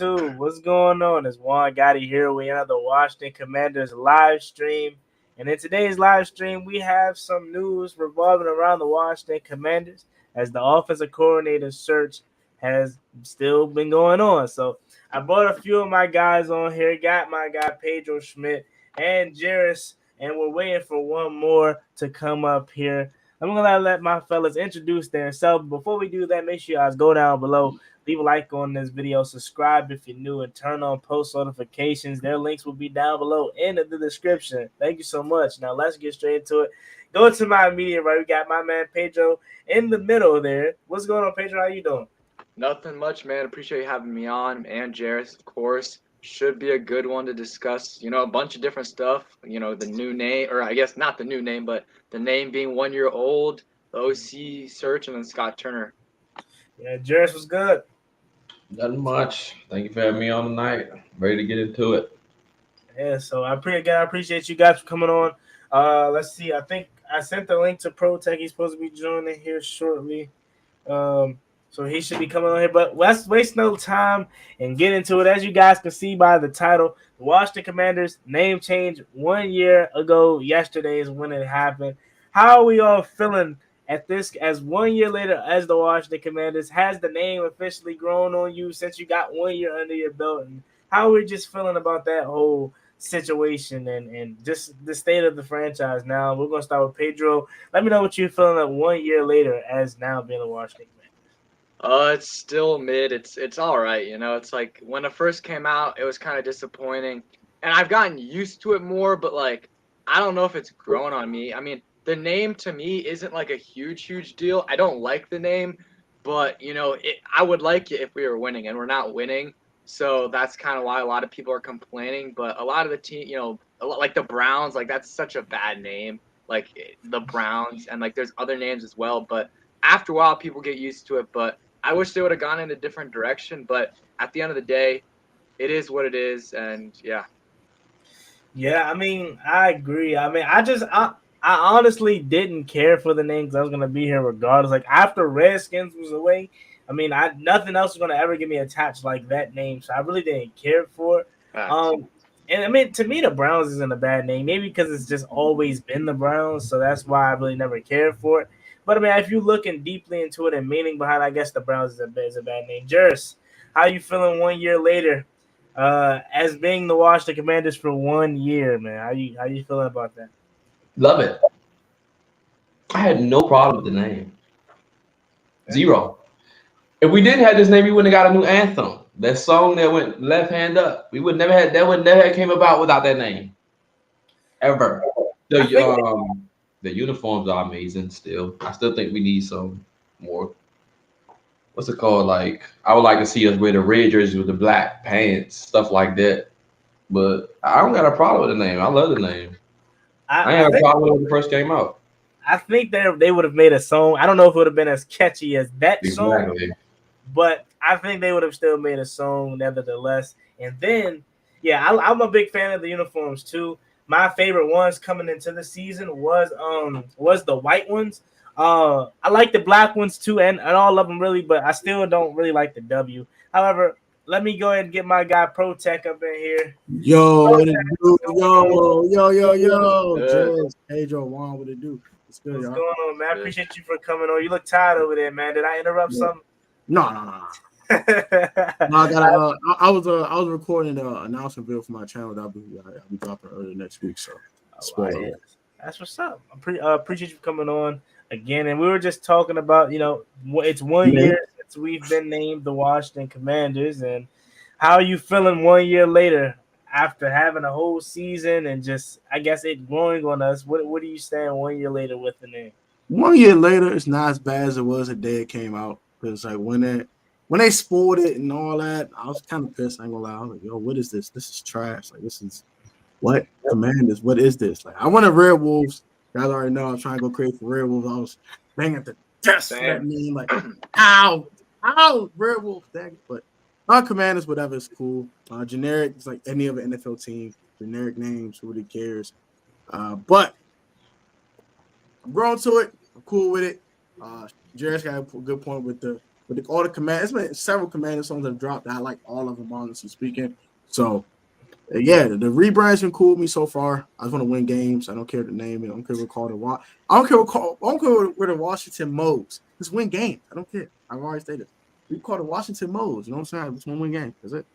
YouTube, what's going on? It's Juan Gotti here. We have the Washington Commanders live stream. And in today's live stream, we have some news revolving around the Washington Commanders as the offensive coordinator search has still been going on. So I brought a few of my guys on here. Got my guy Pedro Schmidt and Jairus, and we're waiting for one more to come up here. I'm going to let my fellas introduce themselves. Before we do that, make sure you guys go down below, leave a like on this video, subscribe if you're new, and turn on post notifications. Their links will be down below in the description. Thank you so much. Now let's get straight into it. Go to my immediate right. We got my man Pedro in the middle there. What's going on, Pedro? How you doing? Nothing much, man. Appreciate you having me on. And Jairus, of course, should be a good one to discuss, a bunch of different stuff. The new name, or I guess not the new name, but the name being 1 year old, the OC search, and then Scott Turner. Yeah, Jairus was good. Nothing much. Thank you for having me on tonight. Ready to get into it. Yeah, so I appreciate you guys for coming on. Let's see. I think I sent the link to Pro Tech. He's supposed to be joining here shortly. So he should be coming on here. But let's waste no time and get into it. As you guys can see by the title, the Washington Commanders name change 1 year ago. Yesterday is when it happened. How are we all feeling at this as 1 year later as the Washington Commanders? Has the name officially grown on you since you got 1 year under your belt? And how are we just feeling about that whole situation and just the state of the franchise now? We're going to start with Pedro. Let me know what you're feeling at 1 year later as now being the Washington Commanders. It's still mid. It's all right. It's like when it first came out, it was kind of disappointing, and I've gotten used to it more. But like, I don't know if it's grown on me. I mean, the name to me isn't like a huge deal. I don't like the name, but I would like it if we were winning, and we're not winning. So that's kind of why a lot of people are complaining. But a lot of the team, like the Browns, like that's such a bad name. Like the Browns, and like there's other names as well. But after a while, people get used to it. But I wish they would have gone in a different direction, but at the end of the day, it is what it is, and yeah. Yeah, I mean, I agree. I mean, I honestly didn't care for the name because I was gonna be here regardless. Like after Redskins was away, I mean, nothing else was gonna ever get me attached like that name, so I really didn't care for it. And I mean, to me, the Browns isn't a bad name, maybe because it's just always been the Browns, so that's why I really never cared for it. But I mean, if you're looking deeply into it and meaning behind, I guess the Browns is a bad name. Jairus, how you feeling 1 year later, as being the Washington Commanders for 1 year, man? How you feeling about that? Love it. I had no problem with the name. Zero. If we didn't have this name, we wouldn't have got a new anthem. That song that went Left Hand Up. We would never had that. Would never have came about without that name. Ever. The uniforms are amazing still. I still think we need some more. What's it called? Like, I would like to see us wear the red jerseys with the black pants, stuff like that. But I don't got a problem with the name. I love the name. I ain't had a problem when it first came out. I think they would have made a song. I don't know if it would have been as catchy as that song, but I think they would have still made a song nevertheless. And then, yeah, I'm a big fan of the uniforms too. My favorite ones coming into the season was the white ones. I like the black ones too, and all of them really, but I still don't really like the W. However, let me go ahead and get my guy Pro Tech up in here. Yo, what it do? Yo. Jairus, Pedro, Juan, what it do? What's going on, man? I appreciate you for coming on. You look tired over there, man. Did I interrupt something? No. I was recording the announcement video for my channel that I'll be dropping early next week. So that's what's up. I appreciate you coming on again. And we were just talking about, it's 1 year since we've been named the Washington Commanders, and how are you feeling 1 year later after having a whole season and just, I guess, it growing on us? What do you stand 1 year later with the name? 1 year later, it's not as bad as it was the day it came out. Because like when they spoiled it and all that, I was kind of pissed. I ain't gonna lie. I was like, yo, what is this? This is trash. Like, this is what Commanders? What is this? Like, I wanted Red Wolves. You guys already know I'm trying to go crazy for Red Wolves. I was banging at the desk for that name. Like, ow, Red Wolves. But our Commanders, whatever, is cool. Generic, it's like any other NFL team. Generic names, who really cares? But I'm grown to it. I'm cool with it. Jairus got a good point with the But all the command, it's been several Commander songs that have dropped. I like all of them, honestly speaking. So, yeah, the rebrand's been cool with me so far. I just want to win games. I don't care the name. I don't care what call it. I don't care what the Washington Modes. Just win games. I don't care. I've already stated. We call it Washington Modes. You know what I'm saying? Just want to win games. That's it.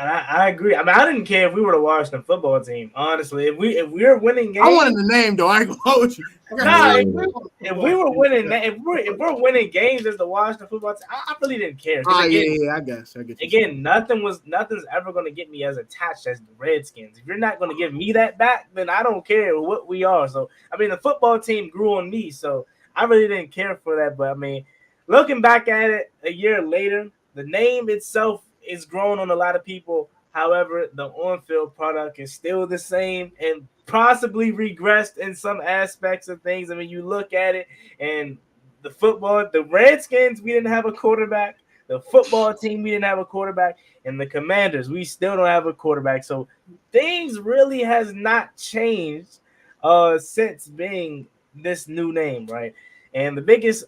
And I agree. I mean, I didn't care if we were the Washington football team. Honestly, if we're winning games, I wanted the name though. I ain't gonna hold you. Nah, if we were winning, if we're winning games as the Washington football team, I really didn't care. Yeah, I guess. Again, nothing's ever gonna get me as attached as the Redskins. If you're not gonna give me that back, then I don't care what we are. So I mean, the football team grew on me, so I really didn't care for that. But I mean, looking back at it a year later, the name itself is grown on a lot of people. However, the on-field product is still the same and possibly regressed in some aspects of things. I mean, you look at it and the Redskins, we didn't have a quarterback. The football team, we didn't have a quarterback. And the Commanders, we still don't have a quarterback. So things really has not changed since being this new name, right? And the biggest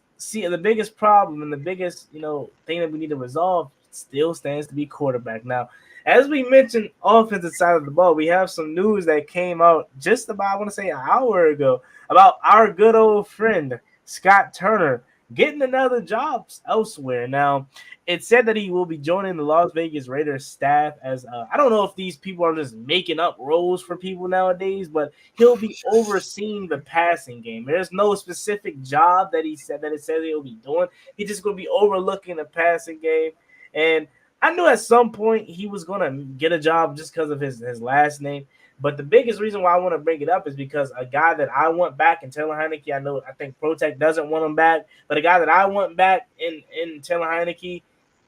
problem and the biggest, thing that we need to resolve still stands to be quarterback. Now, as we mentioned, offensive side of the ball, we have some news that came out just about, I want to say, an hour ago about our good old friend, Scott Turner, getting another job elsewhere. Now, it said that he will be joining the Las Vegas Raiders staff as, I don't know if these people are just making up roles for people nowadays, but he'll be overseeing the passing game. There's no specific job that it says he'll be doing. He's just going to be overlooking the passing game. And I knew at some point he was going to get a job just because of his last name. But the biggest reason why I want to bring it up is because a guy that I want back in Taylor Heinicke, I think Protect doesn't want him back, but a guy that I want back in Taylor Heinicke,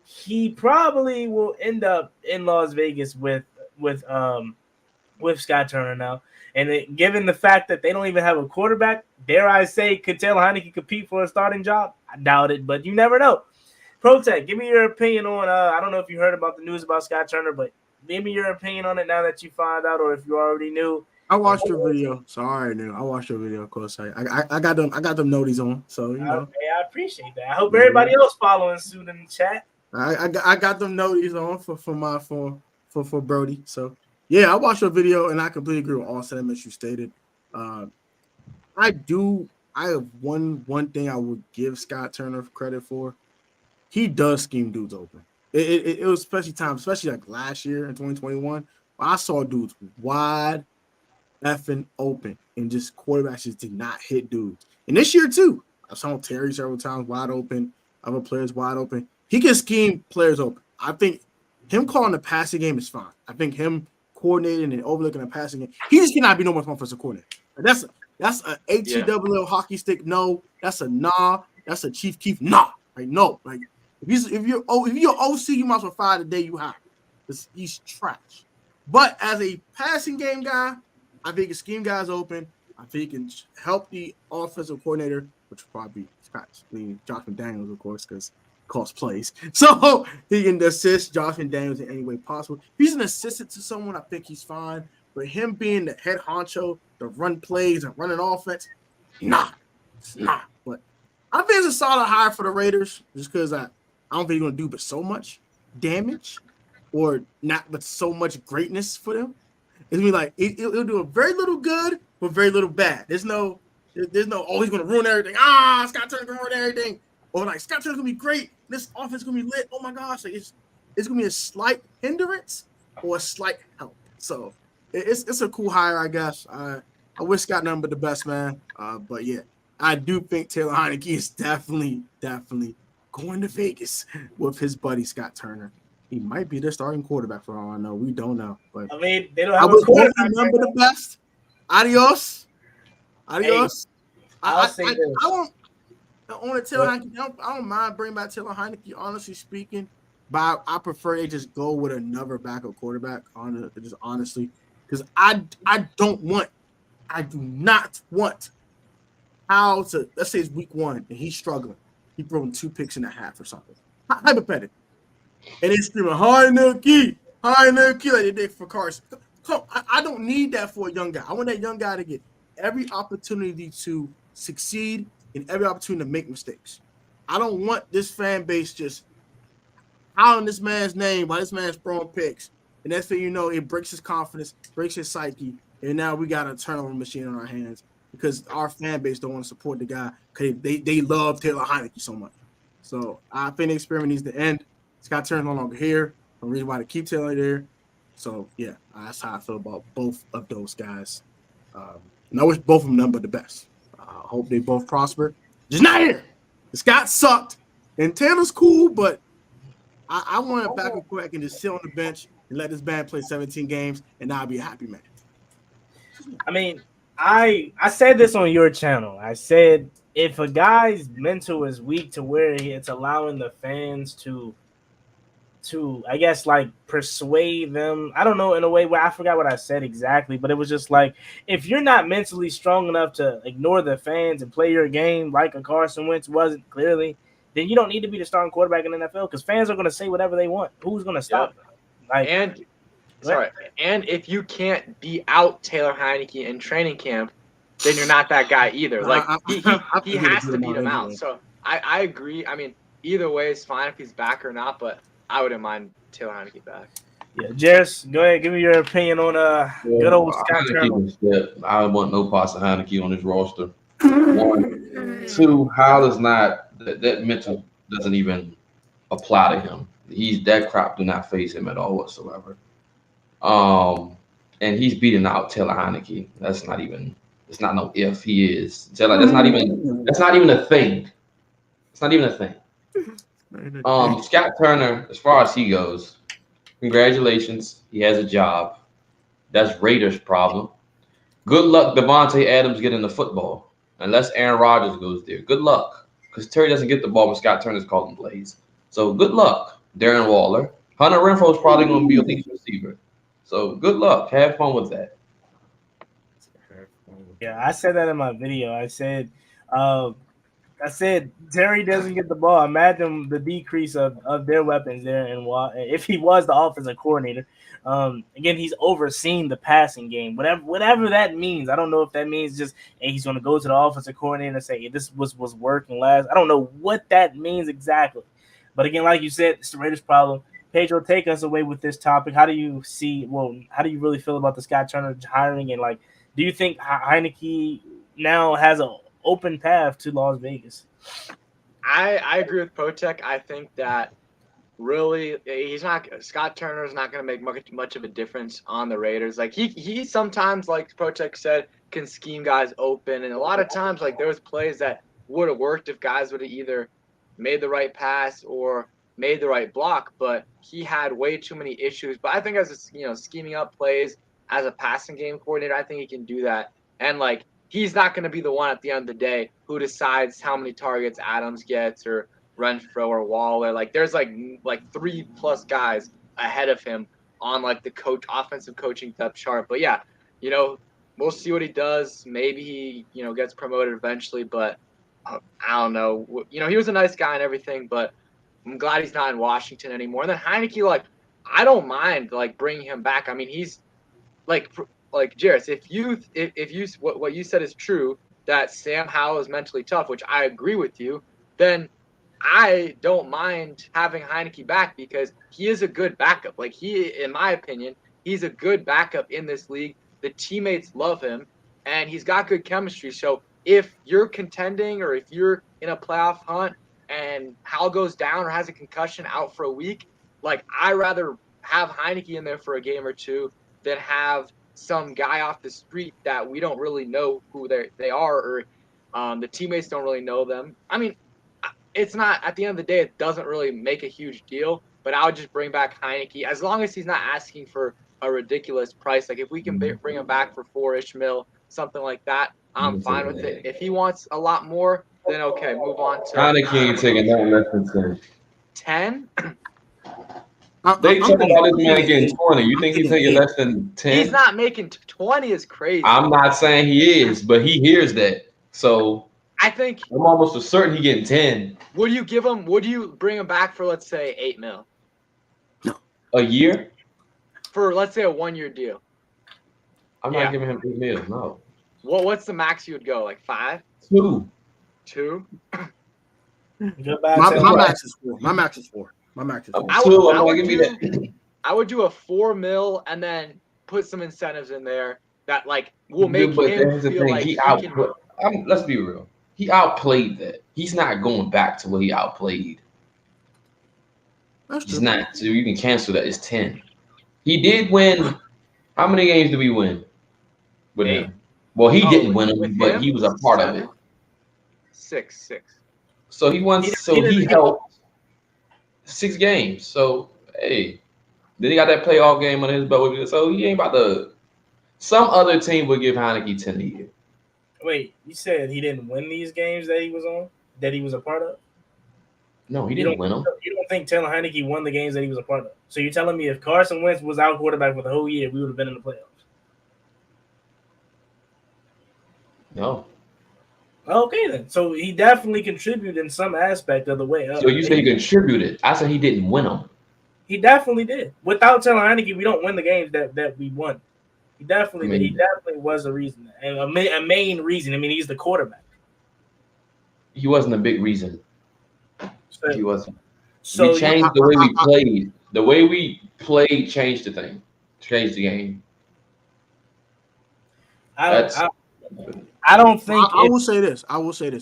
he probably will end up in Las Vegas with Scott Turner now. And given the fact that they don't even have a quarterback, dare I say, could Taylor Heinicke compete for a starting job? I doubt it, but you never know. Protect, give me your opinion on, I don't know if you heard about the news about Scott Turner, but give me your opinion on it now that you found out, or if you already knew. I watched your video, so I already knew. I watched your video, of course. I got them noties on, so Okay, I appreciate that. I hope everybody else following suit in the chat. I got them noties on for Brody. So yeah, I watched your video and I completely agree with all sentiments you stated. I have one thing I would give Scott Turner credit for. He does scheme dudes open. It was especially like last year in 2021. I saw dudes wide effing open and just quarterbacks just did not hit dudes. And this year too, I saw Terry several times wide open, other players wide open. He can scheme players open. I think him calling the passing game is fine. I think him coordinating and overlooking the passing game, he just cannot be no more offensive coordinator. That's a HEWL hockey stick. No, that's a nah. That's a Chief Keef. Nah, like no, like. If you're OC, you might as well fire the day you hire. He's trash. But as a passing game guy, I think his scheme guys open. I think he can help the offensive coordinator, which will probably be Josh McDaniels, of course, because he calls plays. So he can assist Josh McDaniels in any way possible. If he's an assistant to someone, I think he's fine. But him being the head honcho, the run plays and running offense, it's not. But I think it's a solid hire for the Raiders just because I don't think he's going to do but so much damage or not but so much greatness for them. It's going to be like, it'll do a very little good but very little bad. There's no, he's going to ruin everything. Scott Turner's going to ruin everything. Or like, Scott Turner's going to be great. This offense is going to be lit. Oh, my gosh. Like, it's going to be a slight hindrance or a slight help. So it's a cool hire, I guess. I wish Scott nothing but the best, man. But, yeah, I do think Taylor Heinicke is definitely going to Vegas with his buddy Scott Turner. He might be their starting quarterback for all I know. We don't know. But I mean, they don't have a quarterback. I remember the best. Adios. Hey, I want to tell Heinicke. I don't mind bringing back Taylor Heinicke, honestly speaking. But I prefer they just go with another backup quarterback, just honestly. Because I do not want how to, let's say it's week 1 and he's struggling. He thrown 2 picks and a half or something. Hypothetically. And they're screaming, Heinicke, like they did for Carson. I don't need that for a young guy. I want that young guy to get every opportunity to succeed and every opportunity to make mistakes. I don't want this fan base just hollering this man's name while this man's throwing picks. And that's thing you know, it breaks his confidence, breaks his psyche. And now we got a turnover machine on our hands because our fan base don't want to support the guy because they love Taylor Heinicke so much. So I think the experiment needs to end. Scott Turner's no longer here. No reason why to keep Taylor there. So yeah, that's how I feel about both of those guys. And I wish both of them nothing but the best. I hope they both prosper. Just not here. Scott sucked, and Taylor's cool, but I want it back and quick and just sit on the bench and let this band play 17 games, and I'll be a happy man. I mean, I said this on your channel. I said if a guy's mental is weak to where it's allowing the fans to I guess like persuade them. I don't know, in a way where I forgot what I said exactly, but it was just like if you're not mentally strong enough to ignore the fans and play your game like a Carson Wentz wasn't clearly, then you don't need to be the starting quarterback in the NFL because fans are going to say whatever they want. Who's going to stop them? Like, and if you can't be out Taylor Heinicke in training camp, then you're not that guy either. Like he has to beat him out. So I agree. I mean, either way is fine if he's back or not, but I wouldn't mind Taylor Heinicke back. Yeah, Jairus, go ahead. Give me your opinion on good old Scott Turner. I want no parts of Heinicke on this roster. 1, 2, Howell is not that mental doesn't even apply to him. That crap do not phase him at all whatsoever. And he's beating out Taylor Heinicke. It's not no if he is. Taylor, that's not even a thing. It's not even a thing. Scott Turner, as far as he goes, congratulations. He has a job. That's Raiders' problem. Good luck, Devontae Adams getting the football. Unless Aaron Rodgers goes there. Good luck. Because Terry doesn't get the ball when Scott Turner's calling plays. So good luck, Darren Waller. Hunter Renfro's probably going to be a lead receiver. So good luck. Have fun with that. Yeah, I said that in my video. I said Terry doesn't get the ball. Imagine the decrease of their weapons there, and if he was the offensive coordinator. Again, he's overseeing the passing game. Whatever that means. I don't know if that means just he's going to go to the offensive coordinator and say, hey, this was working last. I don't know what that means exactly. But again, like you said, it's the Raiders' problem. Pedro, take us away with this topic. How do you really feel about the Scott Turner hiring? And like, do you think Heinicke now has an open path to Las Vegas? I agree with Potek. I think that really Scott Turner is not going to make much of a difference on the Raiders. Like he sometimes, like Potek said, can scheme guys open, and a lot of times like there was plays that would have worked if guys would have either made the right pass or made the right block, but he had way too many issues. But I think as scheming up plays as a passing game coordinator, I think he can do that. And like he's not going to be the one at the end of the day who decides how many targets Adams gets or Renfro or Waller. Like there's like 3+ guys ahead of him on like the offensive coaching depth chart. But yeah, we'll see what he does. Maybe he gets promoted eventually, but I don't know. He was a nice guy and everything, but I'm glad he's not in Washington anymore. And then Heinicke, like, I don't mind like bringing him back. I mean, he's like Jairus, if what you said is true, that Sam Howell is mentally tough, which I agree with you, then I don't mind having Heinicke back because he is a good backup. Like in my opinion, he's a good backup in this league. The teammates love him, and he's got good chemistry. So if you're contending or if you're in a playoff hunt and Howell goes down or has a concussion out for a week, like I'd rather have Heinicke in there for a game or two than have some guy off the street that we don't really know who they are or the teammates don't really know them. I mean, it's not, at the end of the day, it doesn't really make a huge deal, but I would just bring back Heinicke as long as he's not asking for a ridiculous price. Like if we can bring him back for $4-ish million, something like that, I'm fine with it. If he wants a lot more, then okay, move on to Heinicke ain't taking nothing less than 10. 10? They talking about this man getting 20. You think he's taking less than 10? He's not making 20 is crazy. I'm not saying he is, but he hears that. So I think I'm almost certain he getting 10. Would you bring him back for, let's say, $8 million? No. A year? For, let's say, a 1-year deal. I'm not giving him $8 million, no. What's the max you would go? Like 5? 2. 2? Goodbye, My Taylor. max is 4. My max is 4. My max is 4. I would do a $4 million and then put some incentives in there that like will make But him that's the feel thing. like He can. let's be real. He outplayed that. He's not going back to what he outplayed. That's He's true. not. So you can cancel that. It's 10. He did win. How many games did we win with 8. him? Well, he didn't with win them, but him, he was a part 7? of it. 6. So he won. He didn't- helped 6 games. So hey, then he got that playoff game under his belt. So he ain't about to. Some other team would give Heinicke 10 a year. Wait, you said he didn't win these games that he was on, that he was a part of? No, he didn't win them. You don't think Taylor Heinicke won the games that he was a part of? So you're telling me if Carson Wentz was our quarterback for the whole year, we would have been in the playoffs? No. Okay, then. So he definitely contributed in some aspect of the way up. So you say he contributed. I said he didn't win them. He definitely did. Without Taylor Heinicke, we don't win the games that we won. He definitely did. He definitely was a reason, and a main reason. I mean, he's the quarterback. He wasn't a big reason. So, He wasn't. So we changed the way we played. The way we played changed the thing. Changed the game. I don't think. I will say this.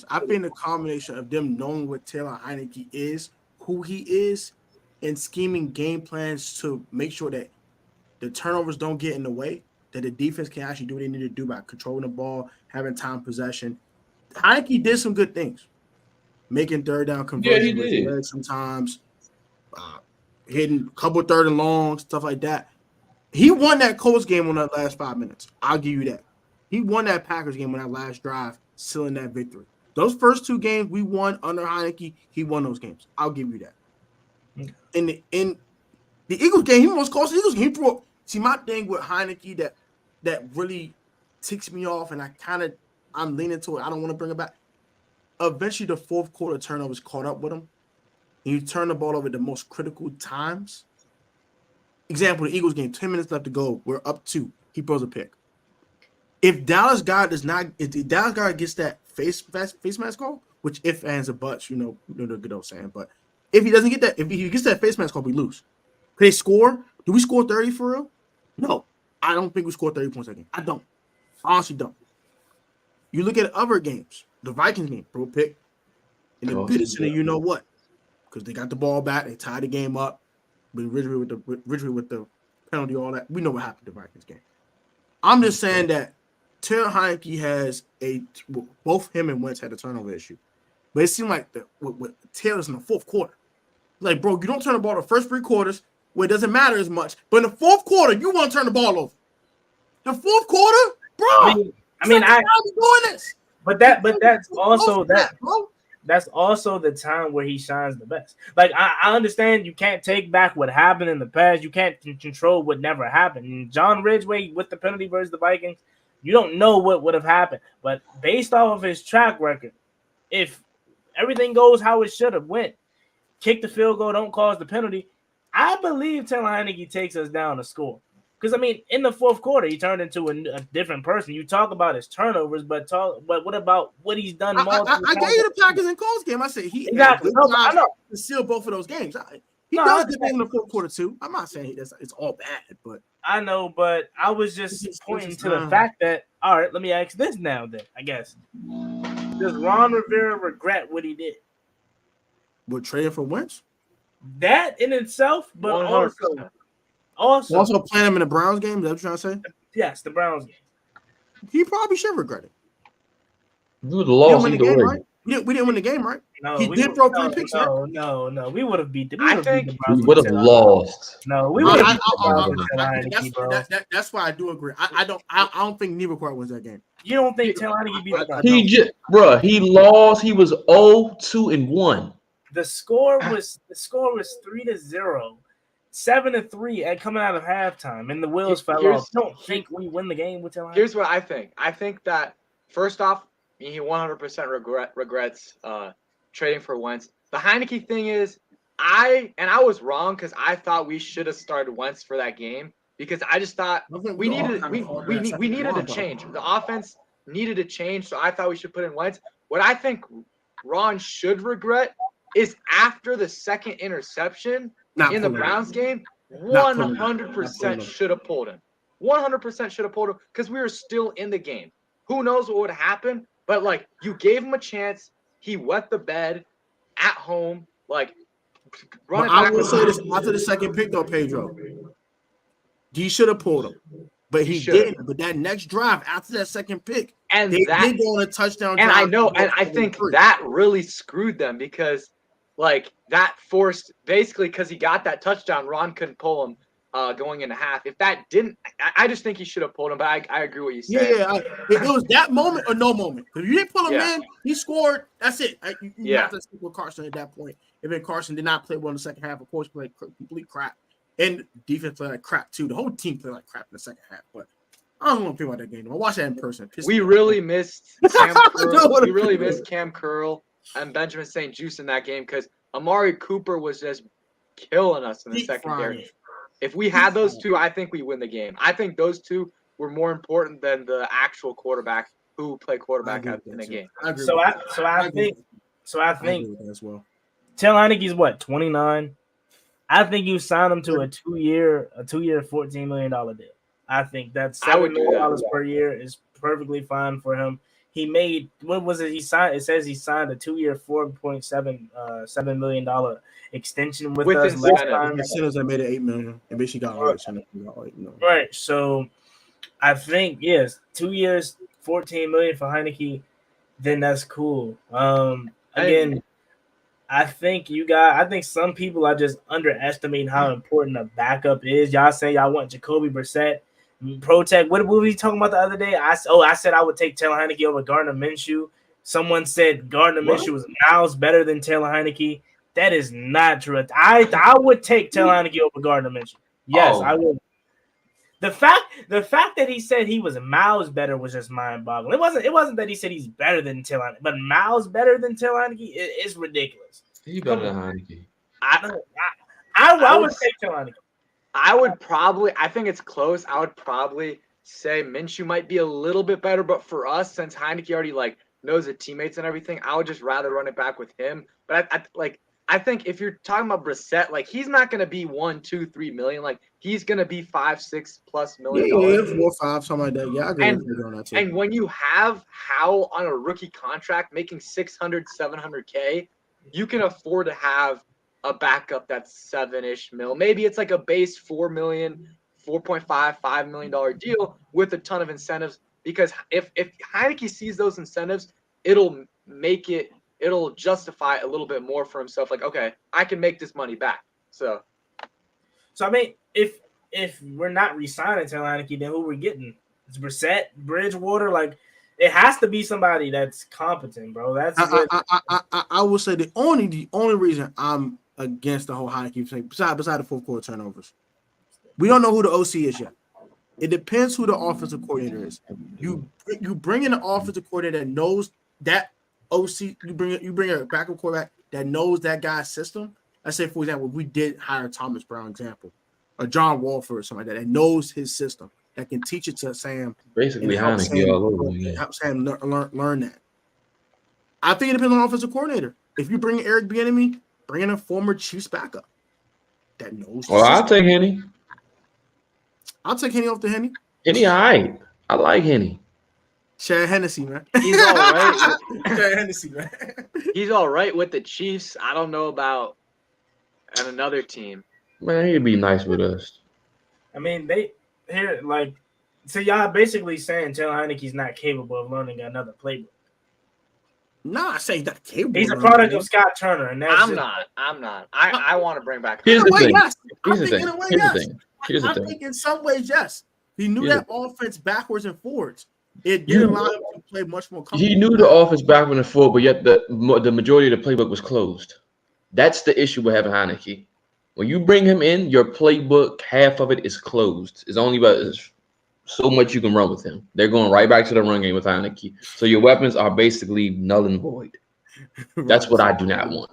I think the combination of them knowing what Taylor Heinicke is, who he is, and scheming game plans to make sure that the turnovers don't get in the way, that the defense can actually do what they need to do by controlling the ball, having time possession. Heinicke did some good things, making third down conversions with his legs sometimes, hitting a couple third and longs, stuff like that. He won that Colts game on that last 5 minutes. I'll give you that. He won that Packers game on that last drive, sealing that victory. Those first 2 games we won under Heinicke, he won those games. I'll give you that. In the Eagles game, he almost cost the Eagles game. He threw. See, my thing with Heinicke that really ticks me off, and I'm leaning to it. I don't want to bring it back. Eventually, the fourth quarter turnovers caught up with him. And you turn the ball over at the most critical times. Example: the Eagles game, 10 minutes left to go. We're up 2. He throws a pick. If Dallas Guard gets that face mask call, which if ands or buts, you know the good old saying, but if he doesn't get that, if he gets that face mask call, we lose. Could they score? Do we score 30 for real? No, I don't think we scored 30 points that game. I don't. Honestly, don't. You look at other games, the Vikings game, throw a pick, and the biggest in you know what, because they got the ball back, they tied the game up, but Ridgway with the penalty, all that. We know what happened to the Vikings game. I'm just saying that Taylor Heinicke has both him and Wentz had a turnover issue. But it seemed like with Taylor's in the fourth quarter. Like, bro, you don't turn the ball the first 3 quarters where it doesn't matter as much. But in the fourth quarter, you want to turn the ball over. The fourth quarter? Bro. I mean, I'm doing this. But that's also that's also the time where he shines the best. Like, I understand you can't take back what happened in the past. You can't control what never happened. And John Ridgway with the penalty versus the Vikings, you don't know what would have happened. But based off of his track record, if everything goes how it should have went, kick the field goal, don't cause the penalty, I believe Taylor Heinicke takes us down to score. Because, I mean, in the fourth quarter, he turned into a different person. You talk about his turnovers, but what about what he's done? I gave you the Packers and Colts game. I said he exactly. I know. To seal both of those games. He does good things in the fourth quarter, too. I'm not saying it's all bad, but I know, but I was just pointing to the fact that, all right, let me ask this now then, I guess. Does Ron Rivera regret what he did? We're trading for Wentz? That in itself, but 100%. also playing him in the Browns game? Is that what you're trying to say? Yes, the Browns game. He probably should regret it. We would have lost either way. Right? We didn't win the game, right? No, he did throw 3 picks. No. We would have beat the We Browns. would have lost. No, we would have beat the Browns. That's why I do agree. I don't think neither quite wins that game. You don't think Taylor Heinicke beat the Browns? He lost. He was 0-2-1. The score was 3-0. 7-3 at coming out of halftime, and the wheels fell off. Don't think we win the game with Taylor. Here's what I think. I think that first off, he 100% regrets trading for Wentz. The Heinicke thing is, I was wrong because I thought we should have started Wentz for that game because I just thought we needed to change. The offense needed to change, so I thought we should put in Wentz. What I think Ron should regret is after the second interception in the Browns game, 100% should have pulled him. 100% should have pulled him because we were still in the game. Who knows what would happen? But, like, you gave him a chance. He wet the bed at home. Like, run it back. I will say this after the second pick, though, Pedro. He should have pulled him. But he didn't. But that next drive after that second pick, and they did go on a touchdown drive. And I know, and I think that really screwed them because, like, that forced basically because he got that touchdown, Ron couldn't pull him going into half. If that didn't, I just think he should have pulled him. But I agree with you said. Yeah, it was that moment or no moment. If you didn't pull him in, he scored. That's it. You have to stick with Carson at that point. If Carson did not play well in the second half, of course, played complete crap. And defense played like crap too. The whole team played like crap in the second half. But I don't want to think about that game. I watched that in person. We really missed Cam Curl. We really missed Cam Curl and Benjamin St. Juice in that game because Amari Cooper was just killing us in the secondary. If we had those two, I think we win the game. I think those two were more important than the actual quarterback who played quarterback in the game. I think as well. Taylor Heinicke's what, 29? I think you sign him to a two-year $14 million deal. I think that's $7 million per year is perfectly fine for him. He made what was it? He signed. It says he signed a 2-year, $4.7 million extension with us last time. Incentives that made it $8 million, and basically got all incentives. Right. So I think 2 years, $14 million for Heinicke. Then that's cool. Again. I think some people are just underestimating how important a backup is. Y'all say y'all want Jacoby Brissett, Protect. What were we talking about the other day? I said I would take Taylor Heinicke over Gardner Minshew. Someone said Gardner Minshew was miles better than Taylor Heinicke. That is not true. I would take Taylor Heinicke over Gardner Minshew. Yes, I would. The fact that he said he was miles better was just mind-boggling. It wasn't that he said he's better than Taylor Heinicke, but miles better than Taylor Heinicke is ridiculous. He's better than Heinicke. I would take Taylor Heinicke. I think it's close. I would probably say Minshew might be a little bit better, but for us, since Heinicke already knows the teammates and everything, I would just rather run it back with him. But I think if you're talking about Brissett, he's not going to be 1, 2, 3 million. He's going to be $5-6+ million. Yeah, 4, 5, something like that. Yeah, I agree with you on that too. And when you have Howell on a rookie contract making $600, $700K, you can afford to have a backup that's $7-ish mil. Maybe it's like a base $4 million, $4.5, $5 million deal with a ton of incentives. Because if Heinicke sees those incentives, it'll justify a little bit more for himself. Okay, I can make this money back. So I mean, if we're not re-signing Taylor Heinicke, then who we're getting? It's Brissett, Bridgewater. It has to be somebody that's competent, bro. That's I will say the only reason I'm against the whole Heinicke thing, besides the fourth quarter turnovers, we don't know who the OC is yet. It depends who the offensive coordinator is. You bring in an offensive coordinator that knows that OC. You bring a backup quarterback that knows that guy's system. Let's say, for example, we did hire Thomas Brown, example, or John Walford or something like that knows his system, that can teach it to Sam. Basically, Heinicke all over. Help Sam learn that. I think it depends on the offensive coordinator. If you bring Eric Bieniemy, bring in a former Chiefs backup that knows. Well, I'll take Henny. I'll take Henny off the Henny. Henny, all right. I like Henny. Chad Hennessy, man. He's all right. Chad Hennessy, man. He's all right with the Chiefs. I don't know about another team. Man, he'd be nice with us. I mean, so y'all basically saying Taylor Heinicke's not capable of learning another playbook. Nah, I say he's not capable. He's a product of Scott Turner, and that's I'm not. I want to bring back. Here's the thing. Yes. Here's the thing. I think in some ways, yes. He knew that offense backwards and forwards. It did allow him to play much more comfortable. He knew the offense backwards and forward, but yet the majority of the playbook was closed. That's the issue with having Heinicke. When you bring him in, your playbook, half of it is closed. It's only about so much you can run with him. They're going right back to the run game with Heinicke. So your weapons are basically null and void. That's what I do not want.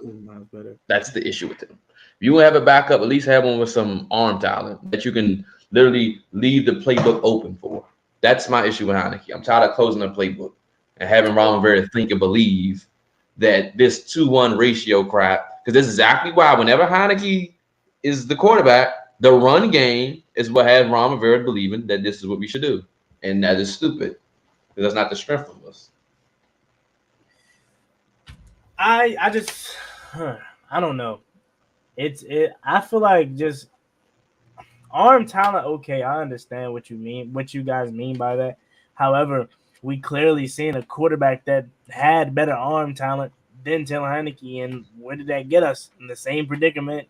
That's the issue with him. If you have a backup, at least have one with some arm talent that you can literally leave the playbook open for. That's my issue with Heinicke. I'm tired of closing the playbook and having Ron Rivera think and believe that this 2-1 ratio crap, because this is exactly why whenever Heinicke is the quarterback, the run game is what has Ron Rivera believing that this is what we should do. And that is stupid. That's not the strength of us. I just I don't know. I feel like just arm talent. Okay, I understand what you mean, what you guys mean by that. However, we clearly seen a quarterback that had better arm talent than Taylor Heinicke, and where did that get us? In the same predicament,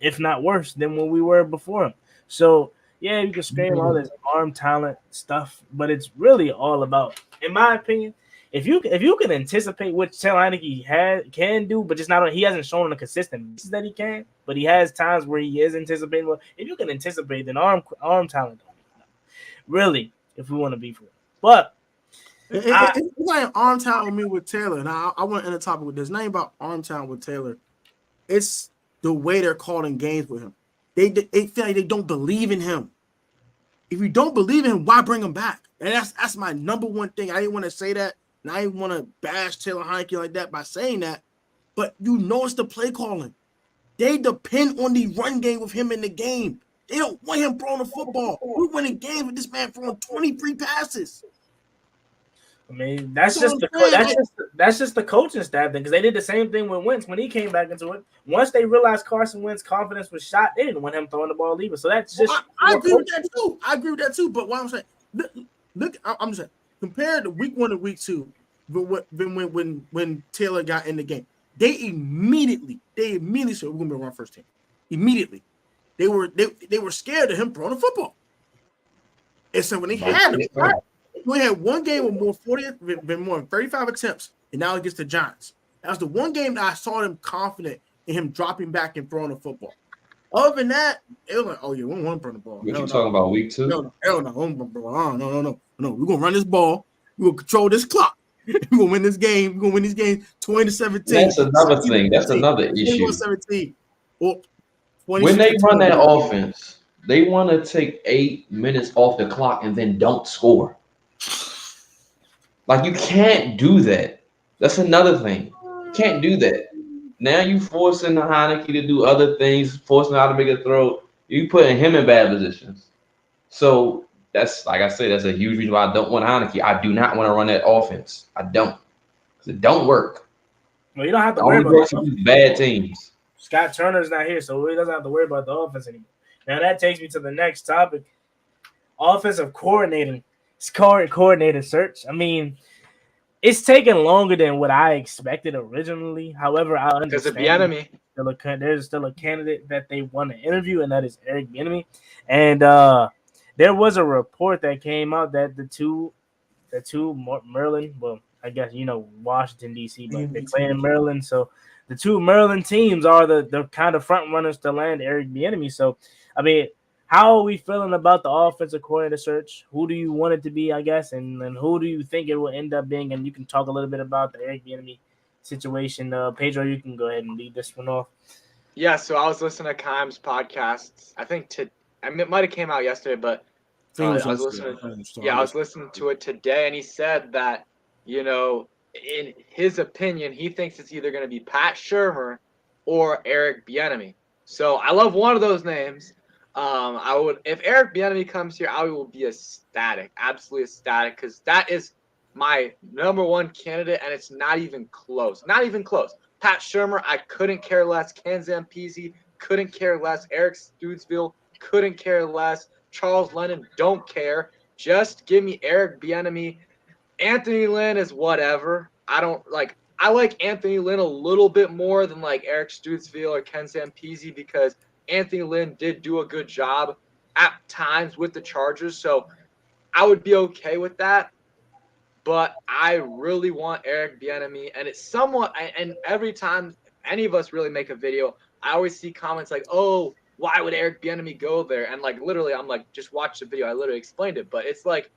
if not worse, than when we were before him. So yeah, you can scream all this arm talent stuff, but it's really all about, in my opinion, if you can anticipate what Taylor Heinicke can do, but just not he hasn't shown on a consistent basis that he can, but he has times where he is anticipating. Well, if you can anticipate, then arm talent don't mean nothing. Really, if we want to be for it. But it's like arm talent with me with Taylor. Now I want to end the topic with this. Not about arm talent with Taylor. It's the way they're calling games with him. They feel like they don't believe in him. If you don't believe in him, why bring him back? And that's my number one thing. I didn't want to say that, and I didn't want to bash Taylor Heinicke like that by saying that. But you know it's the play calling. They depend on the run game with him in the game. They don't want him throwing the football. We're winning games with this man throwing 23 passes. I mean, that's just the coaching staff thing, because they did the same thing with Wentz when he came back into it. Once they realized Carson Wentz's confidence was shot, they didn't want him throwing the ball either. So that's just I agree with that too. I agree with that too. But what I'm saying, look, I'm just saying, compared to week 1 to week 2, when Taylor got in the game, they immediately said we're gonna be our first team. Immediately, they were scared of him throwing the football. And so when they had him, we had one game with more than 35 attempts, and now against the Giants. That was the one game that I saw them confident in him dropping back and throwing the football. Other than that, it was like, oh yeah, we don't want to throw the ball. What you talking about, week 2? No. We're gonna run this ball. We're gonna control this clock. We're gonna win this game. We're gonna win these games 20-17. That's another thing. That's another issue. 17. Or when they run that offense, they want to take 8 minutes off the clock and then don't score. Like, you can't do that. That's another thing. You can't do that. Now you forcing the Heinicke to do other things, forcing how to make a throw. You putting him in bad positions. So that's, like I said, that's a huge reason why I don't want Heinicke. I do not want to run that offense. I don't. Because it don't work. Well, you don't have to worry about these bad teams. Scott Turner's not here, so he doesn't have to worry about the offense anymore. Now that takes me to the next topic. Offensive coordinator search. I mean, it's taken longer than what I expected originally. However, I understand because of Bieniemy. There's still a candidate that they want to interview, and that is Eric Bieniemy. And there was a report that came out that the two Maryland, well, I guess Washington D.C., but they play in Maryland, so the two Maryland teams are the kind of front runners to land Eric Bieniemy. So, I mean, how are we feeling about the offensive coordinator search? Who do you want it to be, I guess, and who do you think it will end up being? And you can talk a little bit about the Eric Bieniemy situation. Pedro, you can go ahead and lead this one off. Yeah, so I was listening to Keim's podcast. I think it might have came out yesterday, but I was listening to it today, and he said that, in his opinion, he thinks it's either going to be Pat Shurmur or Eric Bieniemy. So I love one of those names. I would, if Eric Bieniemy comes here, I will be ecstatic, absolutely ecstatic, because that is my number one candidate, and it's not even close. Not even close. Pat Shurmur, I couldn't care less. Ken Zampese, couldn't care less. Eric Stootsville, couldn't care less. Charles Lennon, don't care. Just give me Eric Bieniemy. Anthony Lynn is whatever. I like Anthony Lynn a little bit more than like Eric Stootsville or Ken Zampese, because Anthony Lynn did do a good job at times with the Chargers. So I would be okay with that. But I really want Eric Bieniemy, and it's somewhat. And every time any of us really make a video, I always see comments like, "Oh, why would Eric Bieniemy go there?" And like literally, I'm like, just watch the video. I literally explained it, but it's like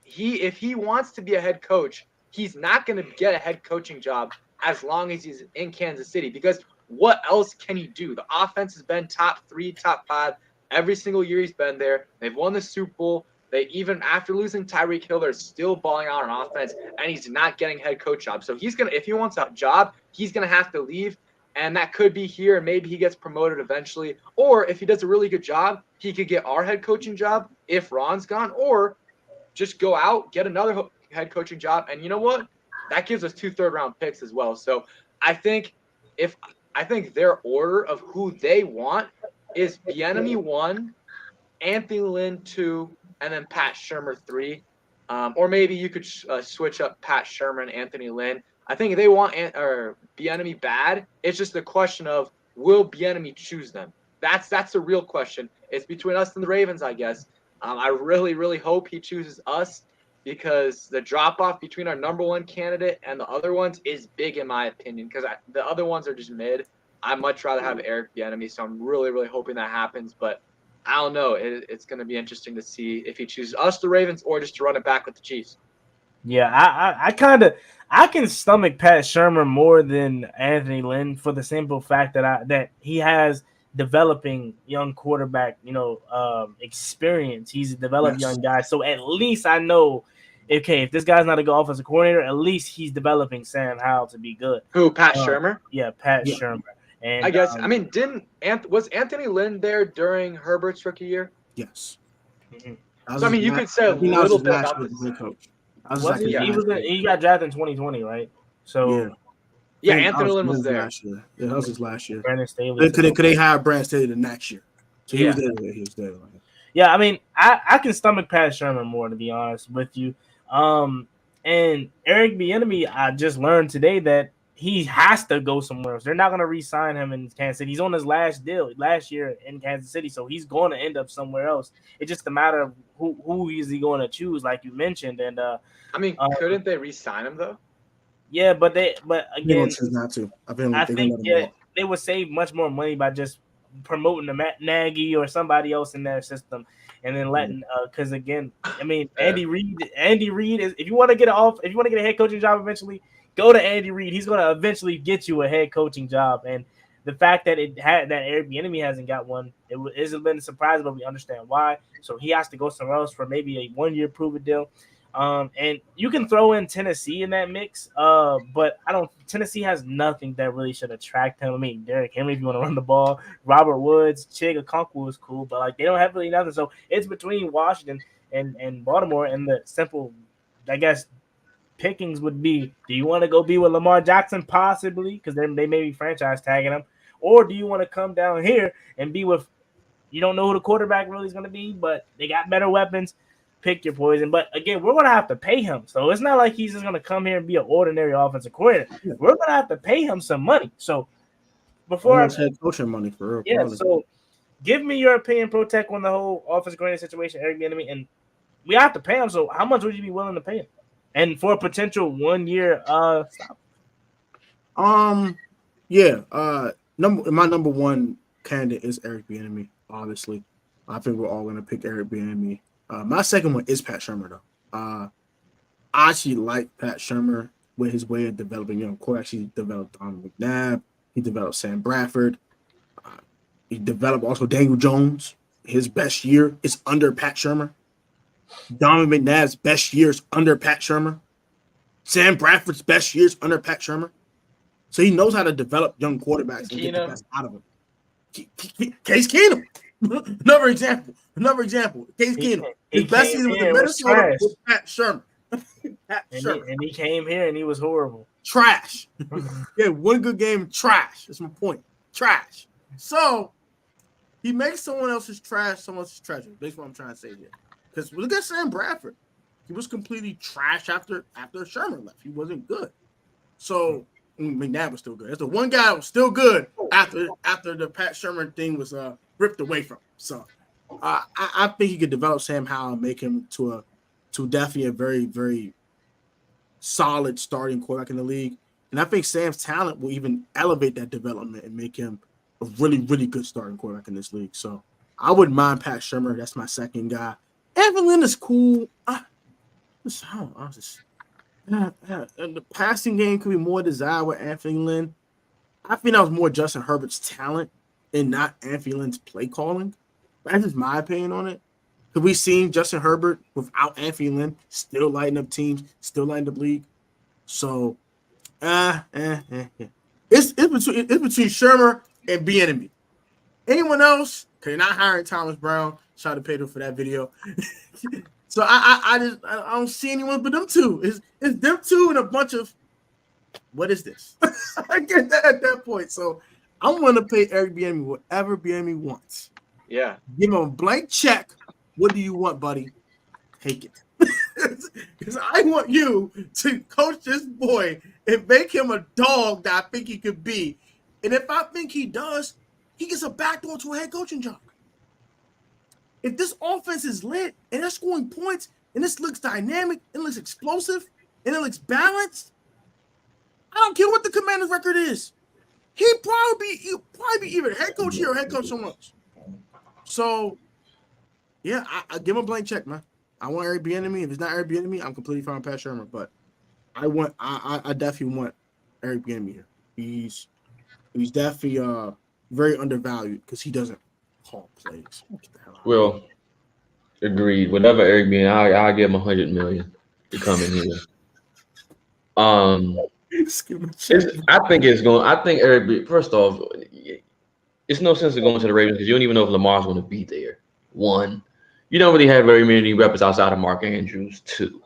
if he wants to be a head coach, he's not going to get a head coaching job as long as he's in Kansas City, because what else can he do? The offense has been top 3, top 5 every single year he's been there. They've won the Super Bowl. They even after losing Tyreek Hill, they're still balling out on offense, and he's not getting head coach job. So he's gonna, if he wants a job, he's gonna have to leave, and that could be here, and maybe he gets promoted eventually. Or if he does a really good job, he could get our head coaching job if Ron's gone, or just go out, get another head coaching job, and you know what? That gives us 2 third-round picks as well. So I think their order of who they want is Bieniemy 1, Anthony Lynn 2, and then Pat Shurmur 3. Or maybe you could switch up Pat Shurmur and Anthony Lynn. I think they want Bieniemy bad. It's just the question of, will Bieniemy choose them? That's the real question. It's between us and the Ravens, I guess. I really, really hope he chooses us, because the drop-off between our number 1 candidate and the other ones is big in my opinion, because the other ones are just mid. I'd much rather have Eric Bieniemy, so I'm really, really hoping that happens. But I don't know. It's going to be interesting to see if he chooses us, the Ravens, or just to run it back with the Chiefs. Yeah, I can stomach Pat Shurmur more than Anthony Lynn for the simple fact that he has developing young quarterback, experience. He's a developed young guy, so at least I know, okay, if this guy's not a good offensive coordinator, at least he's developing Sam Howell to be good. Who, Pat Shurmur? Yeah, Pat Shurmur. And I guess was Anthony Lynn there during Herbert's rookie year? Yes. Mm-hmm. So you could say a little bit about this. Coach. He got drafted in 2020, right? So yeah, Anthony Lynn was there. Last year. Yeah, that was his last year. Brandon Staley. Could they hire Brandon Staley the next year? So he was there. He was there. Yeah, I mean, I can stomach Pat Shurmur more, to be honest with you. And Eric Bieniemy, I just learned today that he has to go somewhere else. They're not going to re-sign him in Kansas City. He's on his last deal last year in Kansas City, so he's going to end up somewhere else. It's just a matter of who is he going to choose, like you mentioned. And couldn't they re-sign him though? Yeah, but again, not to. I think they would save much more money by just promoting the Matt Nagy or somebody else in their system, and then letting because again, I mean, Andy Reid is, if you want to get a head coaching job eventually, go to Andy Reid. He's going to eventually get you a head coaching job. And the fact that Eric Bieniemy hasn't got one, it hasn't been a surprise, but we understand why. So he has to go somewhere else for maybe a 1-year prove it deal. And you can throw in Tennessee in that mix, but Tennessee has nothing that really should attract him. I mean, Derrick Henry, if you want to run the ball, Robert Woods, Chig Okonkwo is cool, but they don't have really nothing. So it's between Washington and Baltimore, and the simple, I guess, pickings would be: do you want to go be with Lamar Jackson, possibly, because they may be franchise tagging him, or do you want to come down here and be with, you don't know who the quarterback really is going to be, but they got better weapons? Pick your poison. But again, we're going to have to pay him, so it's not like he's just going to come here and be an ordinary offensive coordinator. We're going to have to pay him some money. So before I head coaching money for real. Yeah, probably. So give me your opinion, Protect, on the whole offensive coordinator situation, Eric Bieniemy, and we have to pay him. So how much would you be willing to pay him? And for a potential 1-year stop. My number 1 candidate is Eric Bieniemy, obviously. I think we're all gonna pick Eric Bieniemy. My second one is Pat Shurmur, though. I actually like Pat Shurmur with his way of developing young quarterbacks. He developed Donovan McNabb, he developed Sam Bradford, he developed also Daniel Jones. His best year is under Pat Shurmur. Donovan McNabb's best years under Pat Shurmur. Sam Bradford's best years under Pat Shurmur. So he knows how to develop young quarterbacks and get the best out of them. Case Keenum. Another example. Case Keenum. His best season was in Minnesota with Pat Shurmur. And he came here and he was horrible. Trash. Yeah, one good game, trash. That's my point. Trash. So he makes someone else's trash someone else's treasure. That's what I'm trying to say here. Because look at Sam Bradford. He was completely trash after Shurmur left. He wasn't good. So McNabb was still good. That's the one guy that was still good after the Pat Shurmur thing was ripped away from him. So I think he could develop Sam Howell and make him to definitely a very, very solid starting quarterback in the league. And I think Sam's talent will even elevate that development and make him a really, really good starting quarterback in this league. So I wouldn't mind Pat Shurmur. That's my second guy. Evan Lynn is cool. The passing game could be more desired with Anthony Lynn. I think that was more Justin Herbert's talent and not Anthony Lynn's play calling. That's just my opinion on it. Because we've seen Justin Herbert without Anthony Lynn still lighting up teams, still lighting up league. So, it's between Shermer and Bieniemy. Anyone else? Because you're not hiring Thomas Brown. Shout out to Pedro for that video. So I don't see anyone but them two. It's them two and a bunch of what is this? I get that at that point. So I'm going to pay Eric Bieniemy whatever Bieniemy wants. Yeah. Give him a blank check. What do you want, buddy? Take it. Because I want you to coach this boy and make him a dog that I think he could be. And if I think he does, he gets a backdoor to a head coaching job. If this offense is lit and they're scoring points and this looks dynamic and looks explosive and it looks balanced, I don't care what the Commanders' record is. He'll probably be either head coach here or head coach somewhere else. So, yeah, I give him a blank check, man. I want Eric Bieniemy. If it's not Eric Bieniemy, I'm completely fine with Pat Shermer. But I definitely want Eric Bieniemy here. He's definitely very undervalued because he doesn't call plays. Well, agreed. Whatever Eric Bieniemy, I'll give him $100 million to come in here. I think Eric. First off, it's no sense of going to the Ravens because you don't even know if Lamar's going to be there. 1, you don't really have very many weapons outside of Mark Andrews. 2,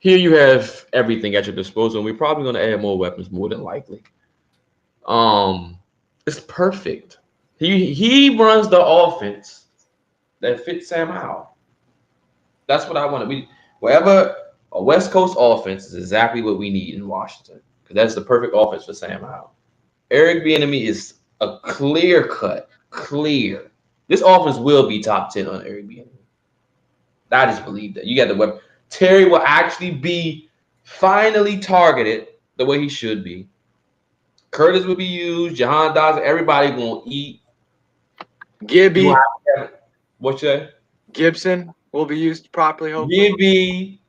here you have everything at your disposal, and we're probably going to add more weapons more than likely. It's perfect. He runs the offense that fits Sam Howell. That's what I want. Wherever a West Coast offense is exactly what we need in Washington because that's the perfect offense for Sam Howell. Eric Bieniemy is a clear. This offense will be top 10 on Eric Bieniemy. I just believe that. You got the weapon. Terry will actually be finally targeted the way he should be. Curtis will be used. Jahan Dodson. Everybody going to eat. Gibby. What's that? Gibson will be used properly, hopefully. Gibby.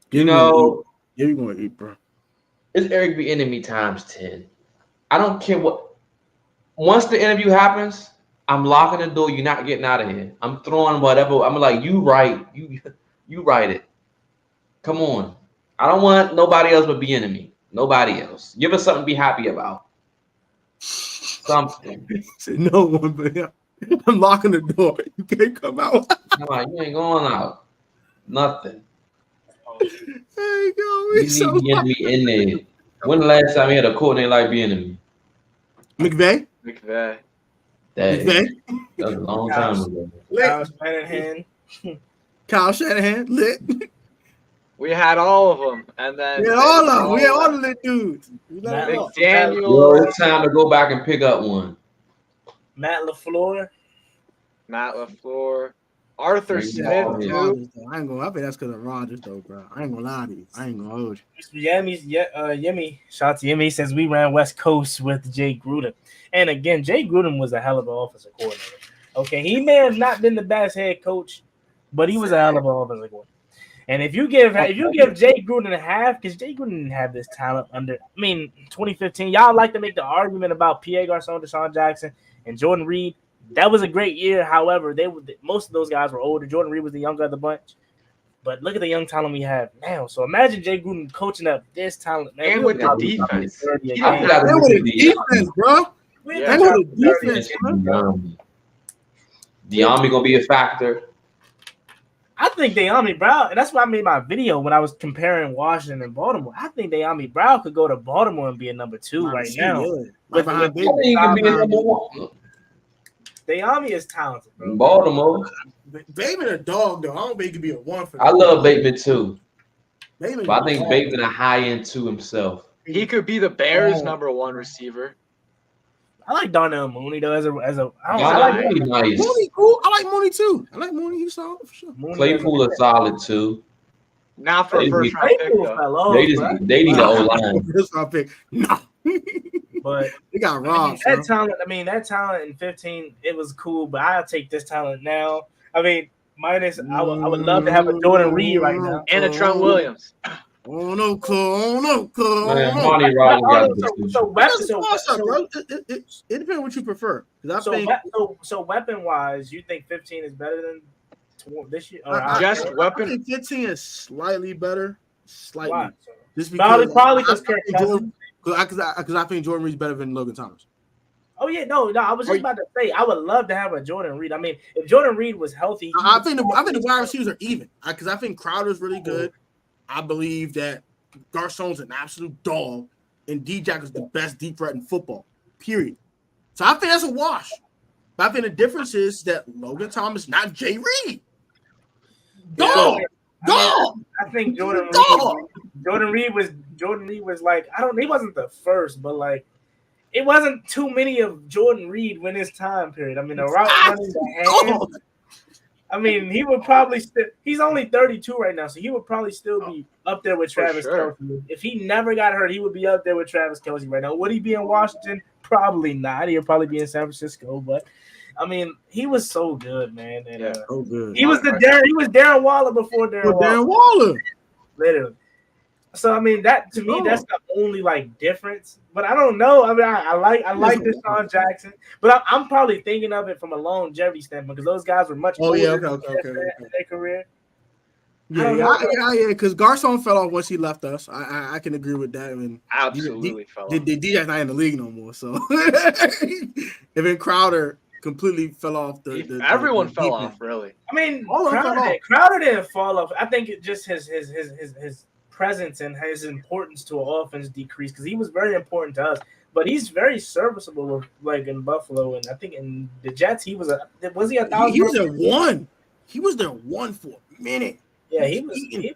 Gibby going to eat, bro. It's Eric Bieniemy times 10. I don't care what. Once the interview happens, I'm locking the door. You're not getting out of here. I'm throwing whatever. I'm like, you write. You write it. Come on. I don't want nobody else but Bieniemy. Nobody else. Give us something to be happy about. Something. No one but him. I'm locking the door. You can't come out. No, you ain't going out. Nothing. There you go. We need Bieniemy in there. When the last time we had a coordinator like Bieniemy? McVay. That was a long time ago. Kyle Shanahan. Kyle Shanahan. Lit. We had all of them, and then We had all the lit dudes. McDaniel. It's time to go back and pick up one. Matt LaFleur. Arthur Smith, too. I bet that's because of Rodgers, though, bro. I ain't gonna lie to you. I ain't gonna hold you. Yemi. Shout out to Yemi. He says we ran West Coast with Jay Gruden. And again, Jay Gruden was a hell of an offensive coordinator. Okay, he may have not been the best head coach, but he was a hell of an offensive coordinator. And if you give Jay Gruden a half, because Jay Gruden didn't have this talent 2015. Y'all like to make the argument about Pierre Garçon, Deshaun Jackson, and Jordan Reed. That was a great year. However, most of those guys were older. Jordan Reed was the younger of the bunch. But look at the young talent we have now. So imagine Jay Gruden coaching up this talent. Man, and with the defense. With the defense, bro. With the defense, bro. Diami gonna be a factor. I think Diami Brown, and that's why I made my video when I was comparing Washington and Baltimore. I think Diami Brown could go to Baltimore and be a number 2 right now. Diami is talented, bro. Baltimore. Bateman a dog, though. I don't think he could be a 1 for I love Bateman too. Bateman, but I think Bateman a high end to himself. He could be the Bears' number 1 receiver. I like Darnell Mooney though I like Mooney nice. Mooney cool. I like Mooney too. I like Mooney. He's solid for sure. Claypool is solid too. Not for a first round pick though. They need an O-line. First round pick. No. But they got robbed. That talent in 15, it was cool, but I'll take this talent now. Minus I would love to have a Jordan Reed right now. And a Trent Williams. Oh no, Cole. It depends what you prefer. So weapon wise, you think 15 is better than this year? Just I weapon. think 15 is slightly better. Slightly. Why? Just Probably because because Kirk Cousins. Because I think Jordan Reed's better than Logan Thomas. Oh yeah, no. I was just about to say I would love to have a Jordan Reed. I mean, if Jordan Reed was healthy, I think the wide receivers are even. Because I think Crowder's really good. I believe that Garcon's an absolute dog, and D-Jack is the best deep threat in football. Period. So I think that's a wash. But I think the difference is that Logan Thomas, not Jay Reed. Dog. I think Jordan Reed was like he wasn't the first, but like it wasn't too many of Jordan Reed when his time period. I mean, the route running, the hand. I mean, he would probably still. He's only 32 right now, so he would probably still be up there with Travis Kelce. If he never got hurt, he would be up there with Travis Kelce right now. Would he be in Washington? Probably not. He'll probably be in San Francisco. But I mean, he was so good, man. And, so good. He was Darren Waller before Darren Waller. Literally. So I mean, that to me, that's the only like difference. But I don't know. I mean, I like Deshaun Jackson, but I'm probably thinking of it from a longevity standpoint because those guys were much older in their career. Yeah. Because Garcon fell off once he left us. I can agree with that. I mean, absolutely fell off. DJ's not in the league no more, so and then Crowder completely fell off. Everyone fell off, really. I mean, Crowder didn't fall off. I think it just his presence and his importance to an offense decreased because he was very important to us. But he's very serviceable with, like in Buffalo, and I think in the Jets he was he 1,000? He was there one. He was there one for a minute. Yeah, he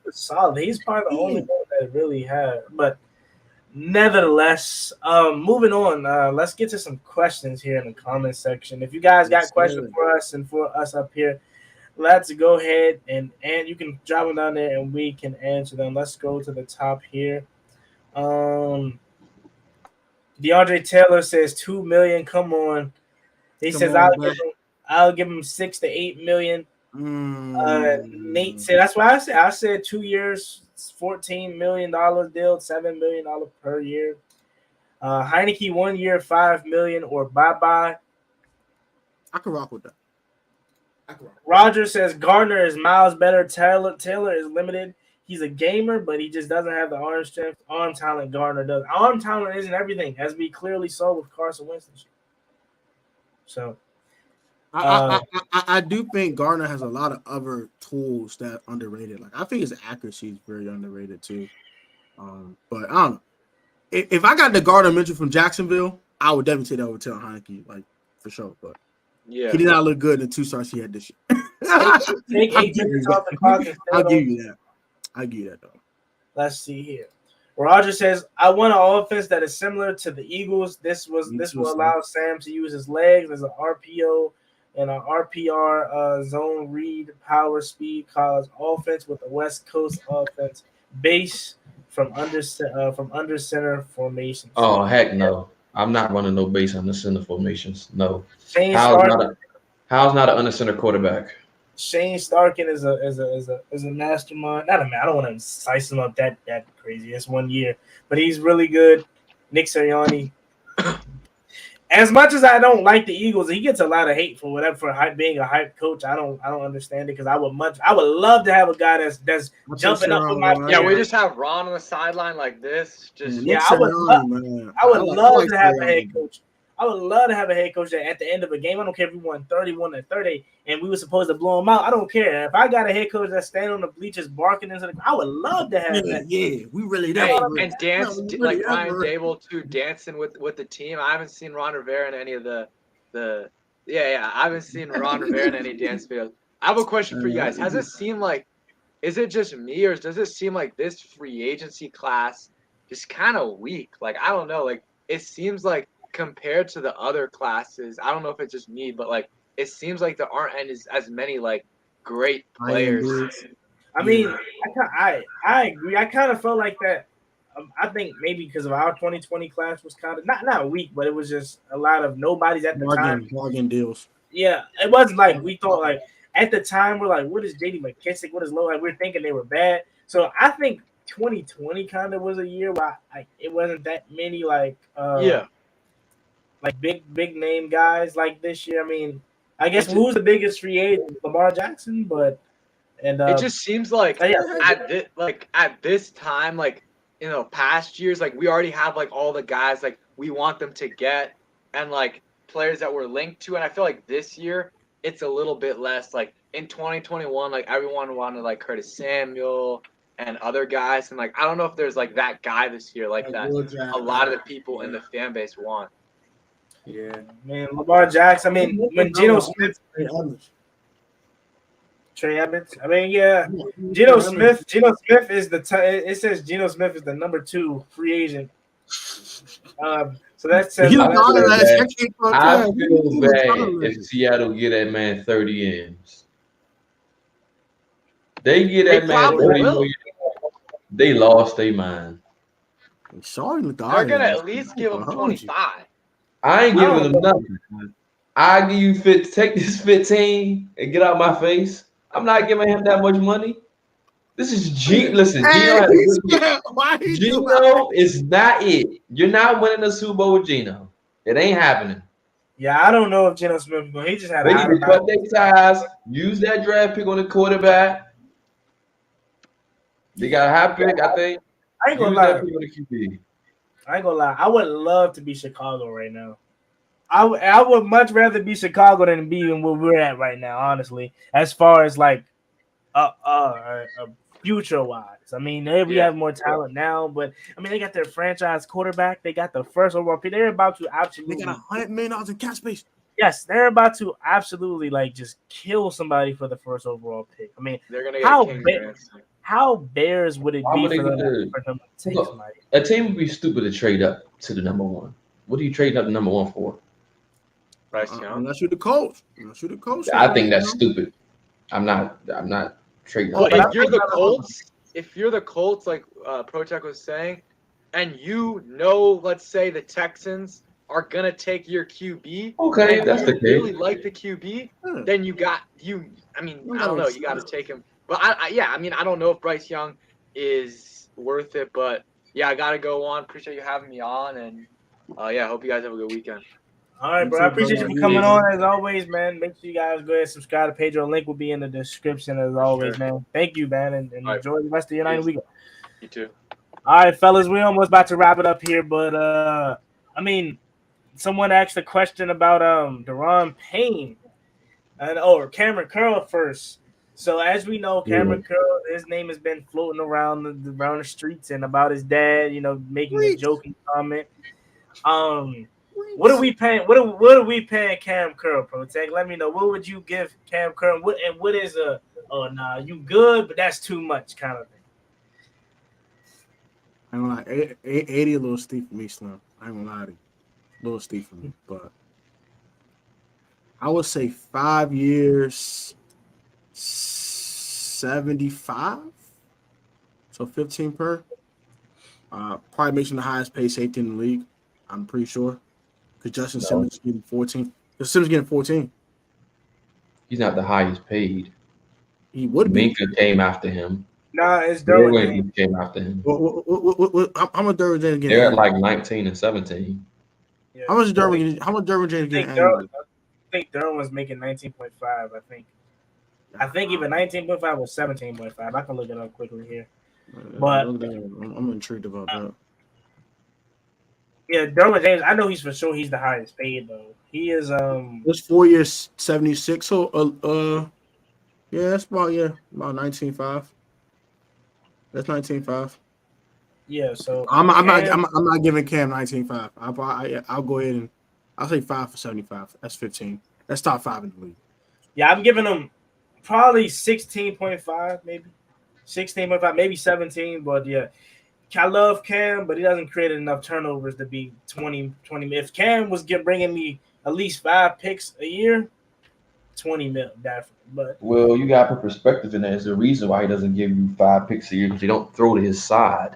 was solid. He's probably the only one that really had. But nevertheless, moving on. Let's get to some questions here in the comment section. If you guys got questions for us and for us up here, let's go ahead and you can drop them down there and we can answer them. Let's go to the top here. DeAndre Taylor says $2 million. Come on. He says I'll give him $6 to $8 million. Nate said that's why I said 2 years, $14 million deal, $7 million per year. Heinicke 1 year, $5 million or bye. I can rock with that. Rodgers says Gardner is miles better. Taylor is limited. He's a gamer, but he just doesn't have the arm strength, arm talent Gardner does. Arm talent isn't everything, as we clearly saw with Carson Wentz. So I do think Gardner has a lot of other tools that are underrated. Like I think his accuracy is very underrated too. But I don't know. If I got the Gardner Mitchell from Jacksonville, I would definitely take that over Taylor Heinicke, like for sure. But he did not look good in the 2 starts he had this year. I'll give you that. I'll give you that though. Let's see here. Rodgers says, I want an offense that is similar to the Eagles. This will allow Sam to use his legs as an RPO and an RPR zone read power speed college offense with a West Coast offense base from under center formations. Oh heck no. I'm not running no base under center formations. No. How's not an under center quarterback? Shane Starkin is a mastermind. Not a man. I don't want to size him up that crazy. It's 1 year, but he's really good. Nick Sirianni. As much as I don't like the Eagles, he gets a lot of hate for being a hype coach. I don't understand it because I would love to have a guy that's jumping up with my player. Yeah, we just have Ron on the sideline like this. I would love to have a head coach. I would love to have a head coach that at the end of a game, I don't care if we won 31 to 30 and we were supposed to blow them out. I don't care. If I got a head coach that's standing on the bleachers barking into the I would love to have that. Yeah, we really do. And dance like Brian Dable too, dancing with the team. I haven't seen Ron Rivera in any of the I haven't seen Ron Rivera in any dance videos. I have a question for you guys. Has it seemed like, is it just me or does it seem like this free agency class is kind of weak? Like, I don't know. Like, it seems like compared to the other classes, I don't know if it's just me, but like it seems like there aren't as many like great players. I mean, I agree. I kind of felt like that. I think maybe because of our 2020 class was kind of not weak, but it was just a lot of nobodies at the time. Bargain deals. Yeah, it wasn't like we thought. Like at the time, we're like, what is JD McKissick? What is Low? Like we're thinking they were bad. So I think 2020 kind of was a year where it wasn't that many like big name guys like this year. I mean, I guess who's the biggest free agent? Lamar Jackson, but it just seems like yeah. at this time, like past years, like we already have like all the guys like we want them to get, and like players that we're linked to, and I feel like this year it's a little bit less. Like in 2021, like everyone wanted like Curtis Samuel and other guys, and like I don't know if there's like that guy this year like that a lot of the people in the fan base want. Yeah, man, Lamar Jackson. I mean, when Geno Smith, Trey Evans. I mean, yeah, Geno Smith. Geno Smith is it says Geno Smith is the number 2 free agent. So that says I feel bad if Seattle get that man 30 M's. They get that man 30 million. They lost their mind. Sorry, they're gonna at least give him 25. I ain't giving them nothing. I give you take this 15 and get out my face. I'm not giving him that much money. This is Listen, Geno is not it. You're not winning the Super Bowl with Geno. It ain't happening. Yeah, I don't know if Geno Smith, but he just had to cut their ties. Use that draft pick on the quarterback. They got a high pick, I think. I ain't gonna lie. I would love to be Chicago right now. I would much rather be Chicago than be in where we're at right now, honestly. As far as like future wise, I mean, we have more talent now, but I mean, they got their franchise quarterback. They got the first overall pick. They're about to absolutely. They got $100 million in cap space. Yes, they're about to absolutely like just kill somebody for the first overall pick. I mean, they're gonna get how Bears would it be for them to take somebody? A team would be stupid to trade up to the number 1. What are you trading up to number 1 for? Bryce Young. Unless you're the coach. I think that's stupid. I'm not trading. Well, if you're the Colts, like Protech was saying, and let's say the Texans are gonna take your QB. Okay, that's the case. Really like the QB, then you. I mean, I don't know. You got to take him. But I don't know if Bryce Young is worth it. But yeah, I got to go on. Appreciate you having me on, and hope you guys have a good weekend. All right, bro. I appreciate you for coming on as always, man. Make sure you guys go ahead and subscribe to Pedro. Link will be in the description as always, man. Thank you, man, and enjoy the rest of your night and weekend. You too. All right, fellas, we're almost about to wrap it up here, but I mean, someone asked a question about Daron Payne or Cameron Curl first. So as we know, Cameron Curl, his name has been floating around the streets and about his dad, making a joking comment. What are we paying? What are we paying Cam Curl, Protect? Let me know. What would you give Cam Curl? What is you good, but that's too much kind of thing? I'm gonna lie, 80 a little steep for me, Slim. I'm gonna lie to you. A little steep for me, but I would say 5 years, 75. So 15 per. Probably makes him the highest paid safety in the league. I'm pretty sure. Because Justin Simmons is getting 14. Because Simmons getting 14. He's not the highest paid. He would be. Minka came after him. Nah, it's Derwin came after him. How much Derwin James getting? They're at like 19 and 17. Yeah. How much Derwin James getting? I think Derwin was making 19.5. I think even 19.5 was 17.5. I can look it up quickly here. But I'm intrigued about that. Yeah, Derwin James. I know he's for sure. He's the highest paid though. He is. It's 4 years, 76. So yeah, that's about 19.5. That's 19.5. Yeah, so I'm not giving Cam 19.5. I'll go ahead and I'll say 5 for 75. That's 15. That's top 5 in the league. Yeah, I'm giving him probably 16.5, maybe 16.5, maybe 17. But yeah, I love Cam, but he doesn't create enough turnovers to be 20. If Cam was bringing me at least 5 picks a year, 20 mil definitely. But well, you got to put perspective in there. There's a reason why he doesn't give you 5 picks a year because he don't throw to his side.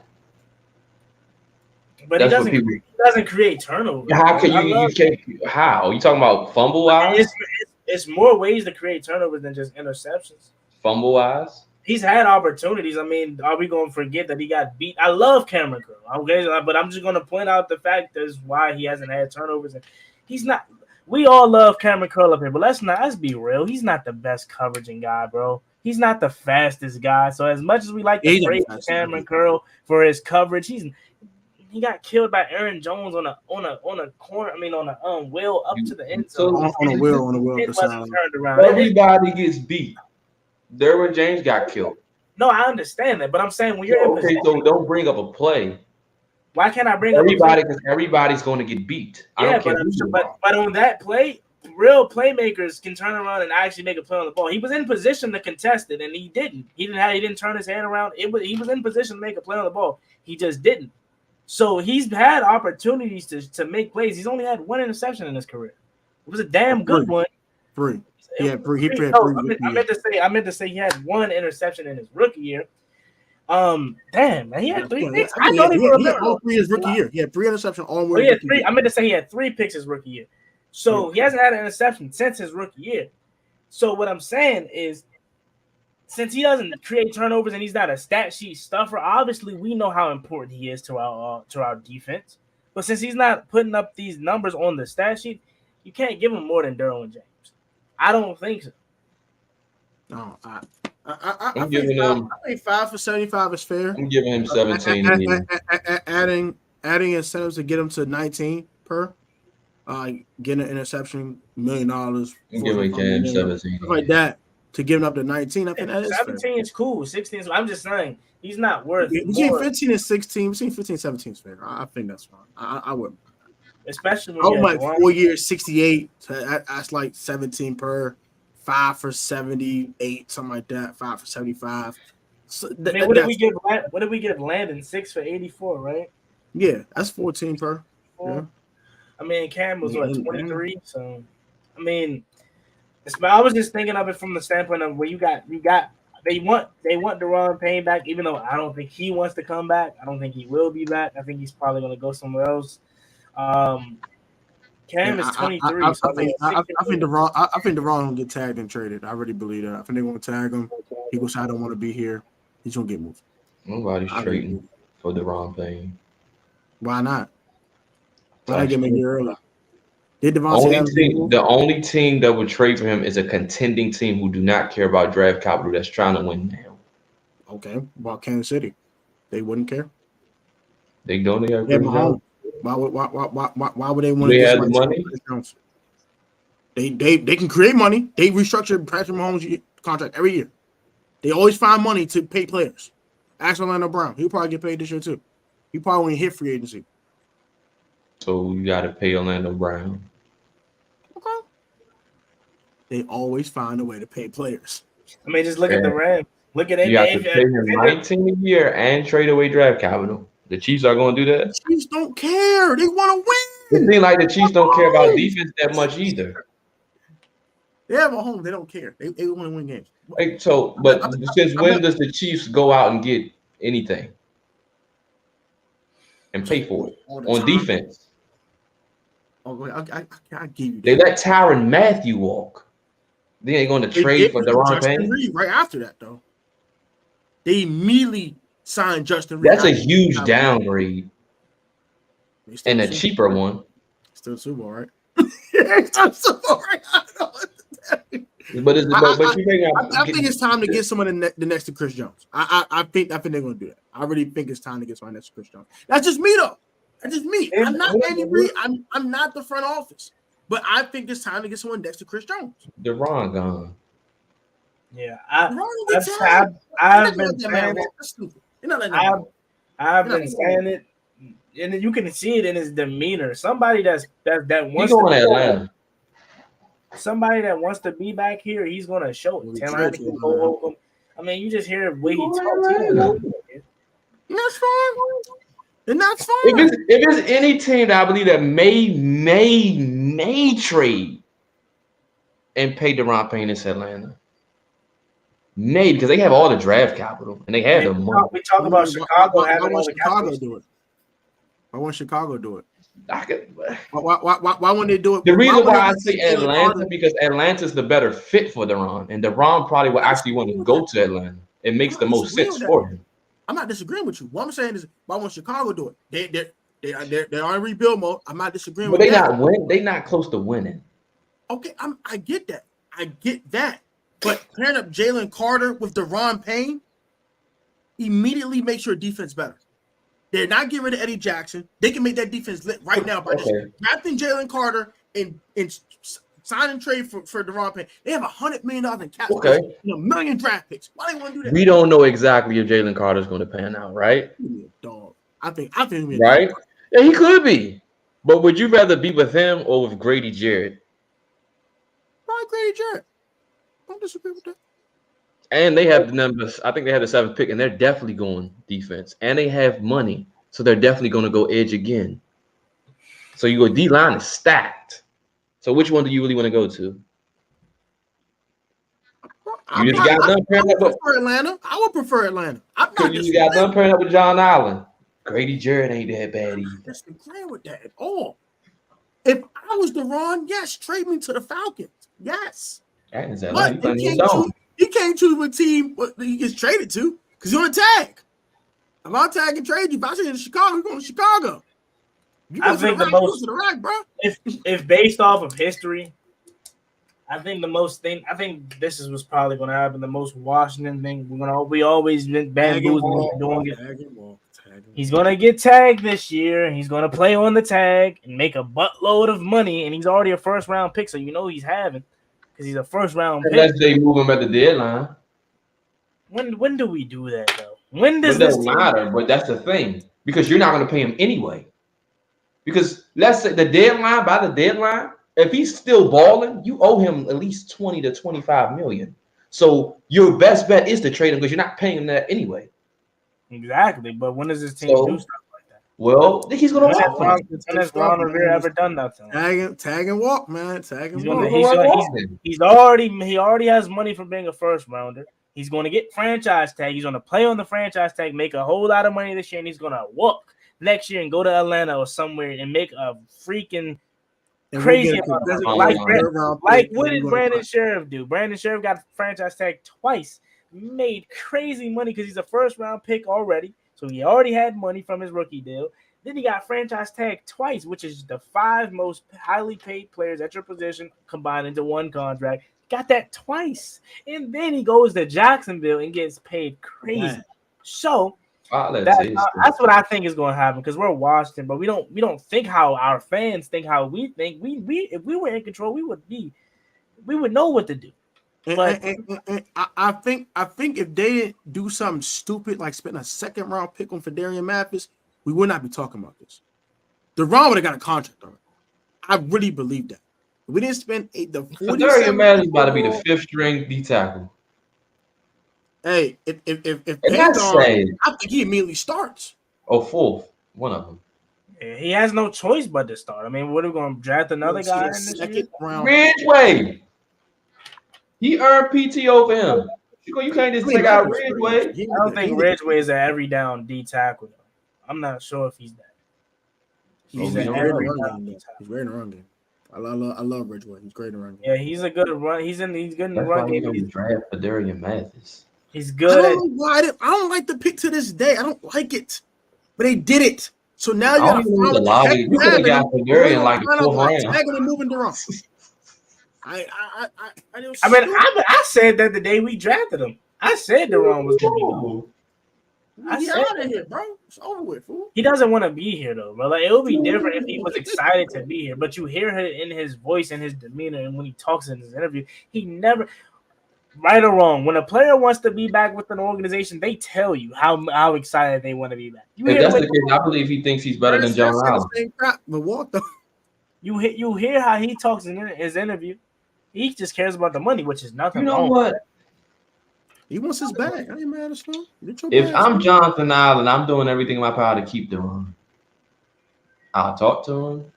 But he doesn't create turnovers. How can how? You talking about fumble wise? It's more ways to create turnovers than just interceptions. Fumble wise? He's had opportunities. I mean, are we going to forget that he got beat? I love Cameron Curl, okay, but I'm just going to point out the fact that's why he hasn't had turnovers. And he's not. we all love Cameron Curl up here, but let's be real. He's not the best coveraging guy, bro. He's not the fastest guy. So as much as we like to praise Cameron Curl for his coverage, he got killed by Aaron Jones on a corner. I mean, on a wheel up to the end zone. On a wheel. It wasn't turned around. Everybody gets beat. Derwin James got killed. No, I understand that, but I'm saying when you're in position, so don't bring up a play. Why can't I bring everybody? Because everybody's going to get beat. Yeah, but on that play, real playmakers can turn around and actually make a play on the ball. He was in position to contest it, and he didn't. He didn't turn his hand around. He was in position to make a play on the ball. He just didn't. So he's had opportunities to make plays. He's only had one interception in his career. It was a damn good one. Three. Yeah, three. I meant to say he had one interception in his rookie year. Damn, man, he had 3 picks. I don't even remember. All 3 his rookie year. He had 3 interceptions. All he had 3. I meant to say he had 3 picks his rookie year. So he hasn't had an interception since his rookie year. So what I'm saying is, since he doesn't create turnovers and he's not a stat sheet stuffer, obviously we know how important he is to our defense. But since he's not putting up these numbers on the stat sheet, you can't give him more than Derwin James. I don't think so. No, I think 5 for 75 is fair. I'm giving him 17. Adding incentives to get him to 19 per. Getting an interception, $1 million. I'm giving Cam 17. Stuff like that to give him up to 19. I think that is 17 fair. is cool. 16 is. I'm just saying he's not worth. Between 15 and 16, between 15 and 17 is fair. I think that's fine. I would. Especially when like 4 years, 68. That's like 17 per. 5 for 78, something like that. 5 for 75. So what did we give? What did we give Landon? 6 for 84, right? Yeah, that's 14 per. Yeah. I mean, Cam was 23. So, I mean, I was just thinking of it from the standpoint of where you got. They want Deron Payne back, even though I don't think he wants to come back. I don't think he will be back. I think he's probably going to go somewhere else. Cam is 23. I think Deron will get tagged and traded. I already believe that. I think they want to tag him. He goes, I don't want to be here. He's gonna get moved. Nobody's trading for Deron Payne. Why not? Why not get him here early? The only team that would trade for him is a contending team who do not care about draft capital that's trying to win now. Okay, about Kansas City, they wouldn't care. They don't. They have Mahomes. Why would they want to? They have the money. They can create money. They restructure Patrick Mahomes' contract every year. They always find money to pay players. Ask Orlando Brown. He'll probably get paid this year too. He probably won't hit free agency. So you got to pay Orlando Brown. Okay. They always find a way to pay players. I mean, just look at the Rams. Look at you have to pay him 19 a year and trade away draft capital. The Chiefs are going to do that. The Chiefs don't care. They want to win. It seems like the Chiefs don't care about defense that much either. They have a home. They don't care. They want to win games. Like, so, but since when does the Chiefs go out and get anything and pay for it on defense? Oh, I give you that. They let Tyrann Mathieu walk. They ain't going to trade for Deron Payne. Right after that, though, they immediately signed Justin Reed. That's a huge downgrade. And a cheaper one. Still Super Bowl, right? Still Super Bowl, right? But I think it's time to get someone the next to Chris Jones. I think they're going to do that. I really think it's time to get someone next to Chris Jones. That's just me, though. That's just me. I'm not Andy Reid. I'm not the front office. But I think it's time to get someone next to Chris Jones. Deron gone. Yeah, I've been saying it. I've been saying it, and you can see it in his demeanor. Somebody that wants to be Atlanta. Somebody that wants to be back here, he's gonna show it. I mean, you just hear the way he talks. That's fine. And that's fine. If it's any team that I believe that may trade and pay Deron Payne, it's Atlanta. Maybe because they have all the draft capital and they have the money. We talk about Chicago. Why won't Chicago do it? Why won't Chicago do it? Why wouldn't they do it? The reason why I say Atlanta because Atlanta's the better fit for Deron, and Deron probably will actually want to go to Atlanta. It makes the most sense for him. I'm not disagreeing with you. What I'm saying is, why won't Chicago do it? They are in rebuild mode. I'm not disagreeing with that. But they're not close to winning. Okay, I get that. I get that. But pairing up Jalen Carter with Deron Payne immediately makes your defense better. They're not getting rid of Eddie Jackson. They can make that defense lit right now by just drafting Jalen Carter and sign and trade for Deron Payne. They have $100 million in cap space and 1 million draft picks. Why do they want to do that? We don't know exactly if Jalen Carter is going to pan out, right? Dog. I think he'll right. Yeah, he could be. But would you rather be with him or with Grady Jarrett? Probably Grady Jarrett. Don't disagree with that. And they have the numbers. I think they have the 7th pick, and they're definitely going defense. And they have money, so they're definitely going to go edge again. So you go D-line is stacked. So which one do you really want to go to? You just got done pairing up with Atlanta. I would prefer Atlanta. You got done pairing up with John Allen. Grady Jarrett ain't that bad either. I disagree with that at all. If I was Deron, yes, trade me to the Falcons. Yes. But he can't choose what team he gets traded to because he's on a tag. If I tag and trade you, if I say in Chicago, you're going to Chicago. I think the most, if based off of history, I think this is what's probably going to happen. The most Washington thing we always been bamboozling doing it. He's going to get tagged this year. He's going to play on the tag and make a buttload of money, and he's already a first-round pick, so you know he's having because he's a first-round pick. Unless they move him at the deadline. When do we do that, though? When does this matter? But that's the thing because you're not going to pay him anyway. Because let's say by the deadline, if he's still balling, you owe him at least 20 to 25 million. So your best bet is to trade him because you're not paying him that anyway. Exactly, but when does this team do stuff like that? Well, he's going to walk. When has Ron Rivera ever done that to him? Tag and walk, man. Tag and walk. He already has money from being a first rounder. He's going to get franchise tag. He's going to play on the franchise tag, make a whole lot of money this year, and he's going to walk next year and go to Atlanta or somewhere and make a freaking crazy amount of money. Like what did Brandon Sheriff do? Brandon Sheriff got franchise tag twice. Made crazy money because he's a first-round pick already. So he already had money from his rookie deal. Then he got franchise tag twice, which is the 5 most highly paid players at your position combined into one contract. Got that twice. And then he goes to Jacksonville and gets paid crazy. Man. So that's what I think is going to happen because we're Washington, but we don't think how our fans think how we think. We if we were in control, we would know what to do. But I think if they didn't do something stupid like spend a 2nd round pick on Fedarian Mathis, we would not be talking about this. DeRon would have got a contract on it. I really believe that. We didn't spend the 47. Fedarian Mathis about to be the 5th string D tackle. Hey, if Payne's on, I think he immediately starts. Oh, 4th, one of them. Yeah, he has no choice but to start. I mean, what are we going to draft another guy in this year? Ridgeway. He earned PT over him. You can't just take out Ridgeway. I don't think Ridgeway is an every down D tackle. I'm not sure if he's that. He's an every down D tackle. He's great in the run game. I love Ridgeway. He's great in the run game. Yeah, he's a good run. He's good in the run game. He's draft Fedarian Mathis. He's good. I don't like the pick to this day. I don't like it, but they did it. So now you got to follow the heck. You could have got Fedarian like the 4th round. Tagging and moving Deron. I said that the day we drafted him. I said Deron was going to be gone. Get out of here, bro. It's over with, fool. He doesn't want to be here, though, bro. Like, it would be different if he was excited to be here. But you hear it in his voice and his demeanor and when he talks in his interview, he never – right or wrong, when a player wants to be back with an organization, they tell you how excited they want to be back. If that's the case, I believe he thinks he's better than John Allen. You hear how he talks in his interview. He just cares about the money, which is nothing. You know what? He wants his bag. I ain't mad at him. If I'm Jonathan Allen, I'm doing everything in my power to keep Deron. I'll talk to him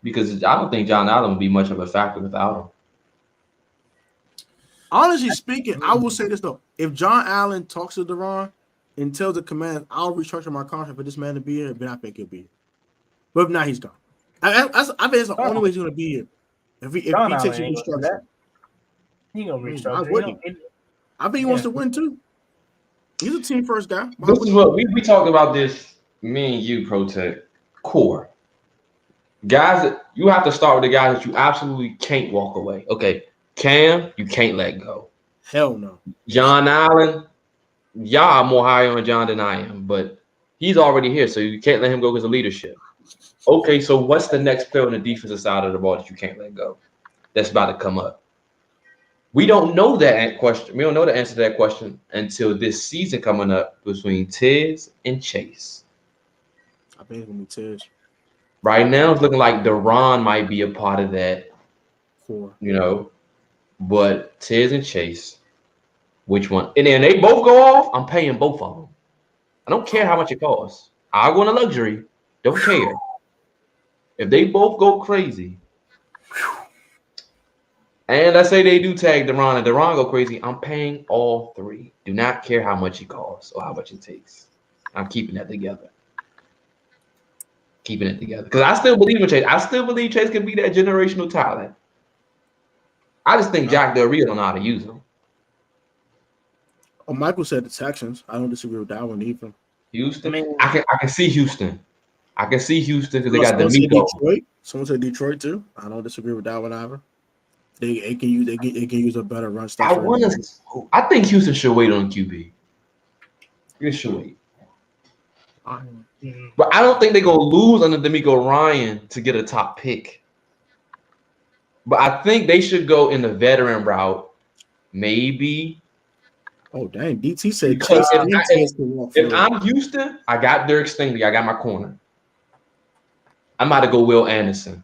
because I don't think John Allen would be much of a factor without him. Honestly speaking, I will say this though: if John Allen talks to Deron and tells the command, "I'll restructure my contract for this man to be here," then I think he'll be here. But if not, he's gone. I think it's the only way he's going to be here. If he takes a restructure, he gonna restructure. I think he wants to win too. He's a team first guy. This is what we talked about. This me and you, Protect core. Guys, you have to start with the guys that you absolutely can't walk away. Okay, Cam, you can't let go. Hell no. John Allen, y'all are more high on John than I am, but he's already here, so you can't let him go because of leadership. Okay, so what's the next player on the defensive side of the ball that you can't let go? That's about to come up. We don't know that question. We don't know the answer to that question until this season coming up between Tiz and Chase. I think it's gonna be Tiz. Right now, it's looking like Deron might be a part of that. 4. But Tiz and Chase, which one? And then they both go off. I'm paying both of them. I don't care how much it costs. I'll go on a luxury. Don't care. If they both go crazy, and let's say they do tag Deron and Deron go crazy, I'm paying all 3. Do not care how much it costs or how much it takes. I'm keeping that together. Because I still believe in Chase. I still believe Chase can be that generational talent. I just think Jack Del Rio don't know how to use him. Oh, Michael said the Texans. I don't disagree with that one either. Houston? I can see Houston. I can see Houston because they got Someone said D'Amico. Detroit. Someone said Detroit too. I don't disagree with that one either. They can use a better run stop. I think Houston should wait on QB. They should wait. But I don't think they're gonna lose under D'Amico Ryan to get a top pick. But I think they should go in the veteran route, maybe. Oh dang! DT said if I'm Houston, I got Derek Stingley. I got my corner. I'm about to go Will Anderson.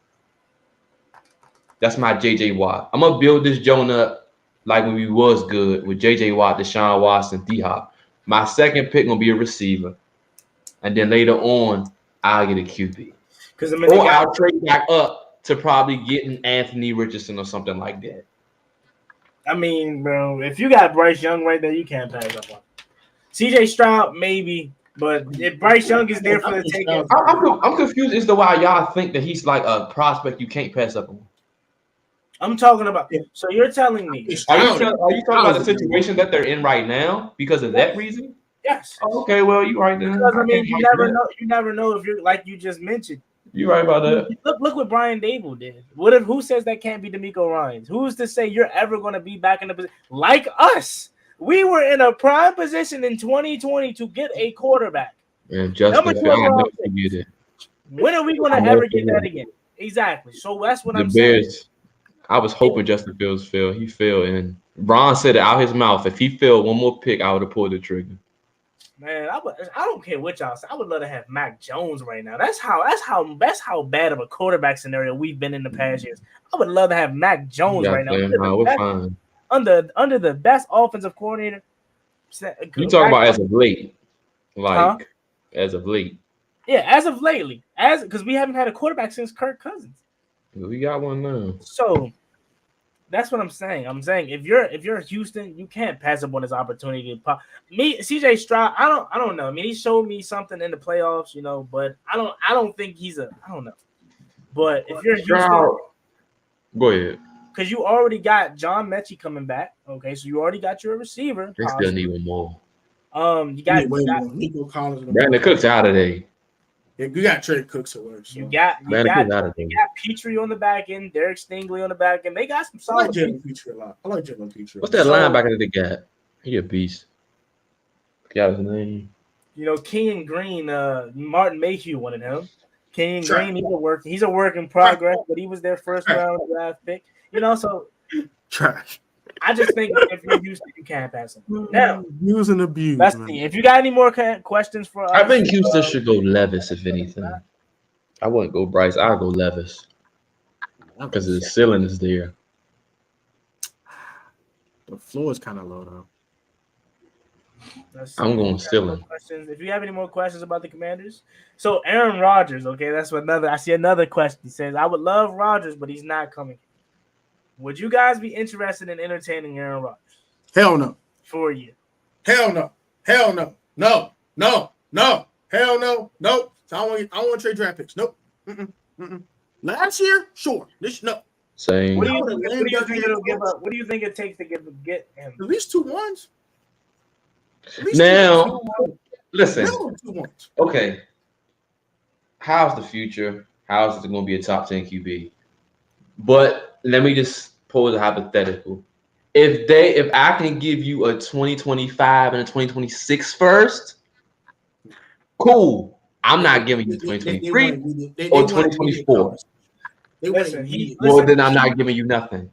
That's my JJ Watt. I'm gonna build this joint up like when we was good with JJ Watt, Deshaun Watson, D-Hop. My second pick gonna be a receiver, and then later on I'll get a QB. Or I'll trade back up to probably getting Anthony Richardson or something like that. I mean, bro, if you got Bryce Young right there, you can't pass up on CJ Stroud, maybe, but if Bryce Young is there for the taking, I'm confused as to why y'all think that he's like a prospect you can't pass up on. I'm talking about. So you're telling me? Are you talking about the situation that they're in right now because of that reason? Yes. Oh, okay, well, you right then. Because I mean, you never know if you're like you just mentioned. You're right about that. Look what Brian Dable did. Who says that can't be D'Amico Ryans? Who's to say you're ever going to be back in the position like us? We were in a prime position in 2020 to get a quarterback. And Justin, when are we going to ever get that again? Exactly. So that's what I'm saying. I was hoping Justin Fields failed. He failed, and Ron said it out his mouth. If he failed one more pick, I would have pulled the trigger. Man, I don't care what y'all say. I would love to have Mac Jones right now. That's how bad of a quarterback scenario we've been in the past years. I would love to have Mac Jones right now. We're fine. Under the best offensive coordinator. You talking about as of late, as of late? Yeah, as of lately, because we haven't had a quarterback since Kirk Cousins. We got one now. So that's what I'm saying. I'm saying if you're Houston, you can't pass up on this opportunity to pop. Me, CJ Stroud, I don't know. I mean, he showed me something in the playoffs, but I don't think I don't know. But if you're Houston, go ahead. Because you already got John Mechie coming back. Okay, so you already got your receiver. They still need one more. You got Nico Collins. Brandon Cooks out of there. Yeah, you got Trey Cooks at work. So. You got Petrie on the back end, Derek Stingley on the back end. They got some solid. I like Jalen Petrie a lot. What's that linebacker that they got? He a beast. Got his name. Kenyon Green, Martin Mayhew wanted him. Kenyon Green, he's a work in progress, but he was their first round draft pick. So trash. I just think if you're Houston, you can't pass him. Now, use and abuse. Let's see. If you got any more questions for us, I think Houston should go Levis, if anything. I wouldn't go Bryce. I'll go Levis because the ceiling is there. The floor is kind of low, though. I'm going ceiling. If you have any more questions about the Commanders, so Aaron Rodgers. Okay, that's I see another question. He says, "I would love Rodgers, but he's not coming." Would you guys be interested in entertaining Aaron Rodgers? Hell no. For a year? Hell no. Hell no. No. No. No. Hell no. Nope. So I want to trade draft picks. Nope. Last year, sure. No. Same. What do you think it'll give up? What do you think it takes to get him? At least 2 ones. Now, listen. Okay. How's the future? Howell's going to be a top 10 QB. But let me just pose a hypothetical. If I can give you a 2025 and a 2026 first, cool. I'm not giving you 2023 or 2024. Well, then I'm not giving you nothing.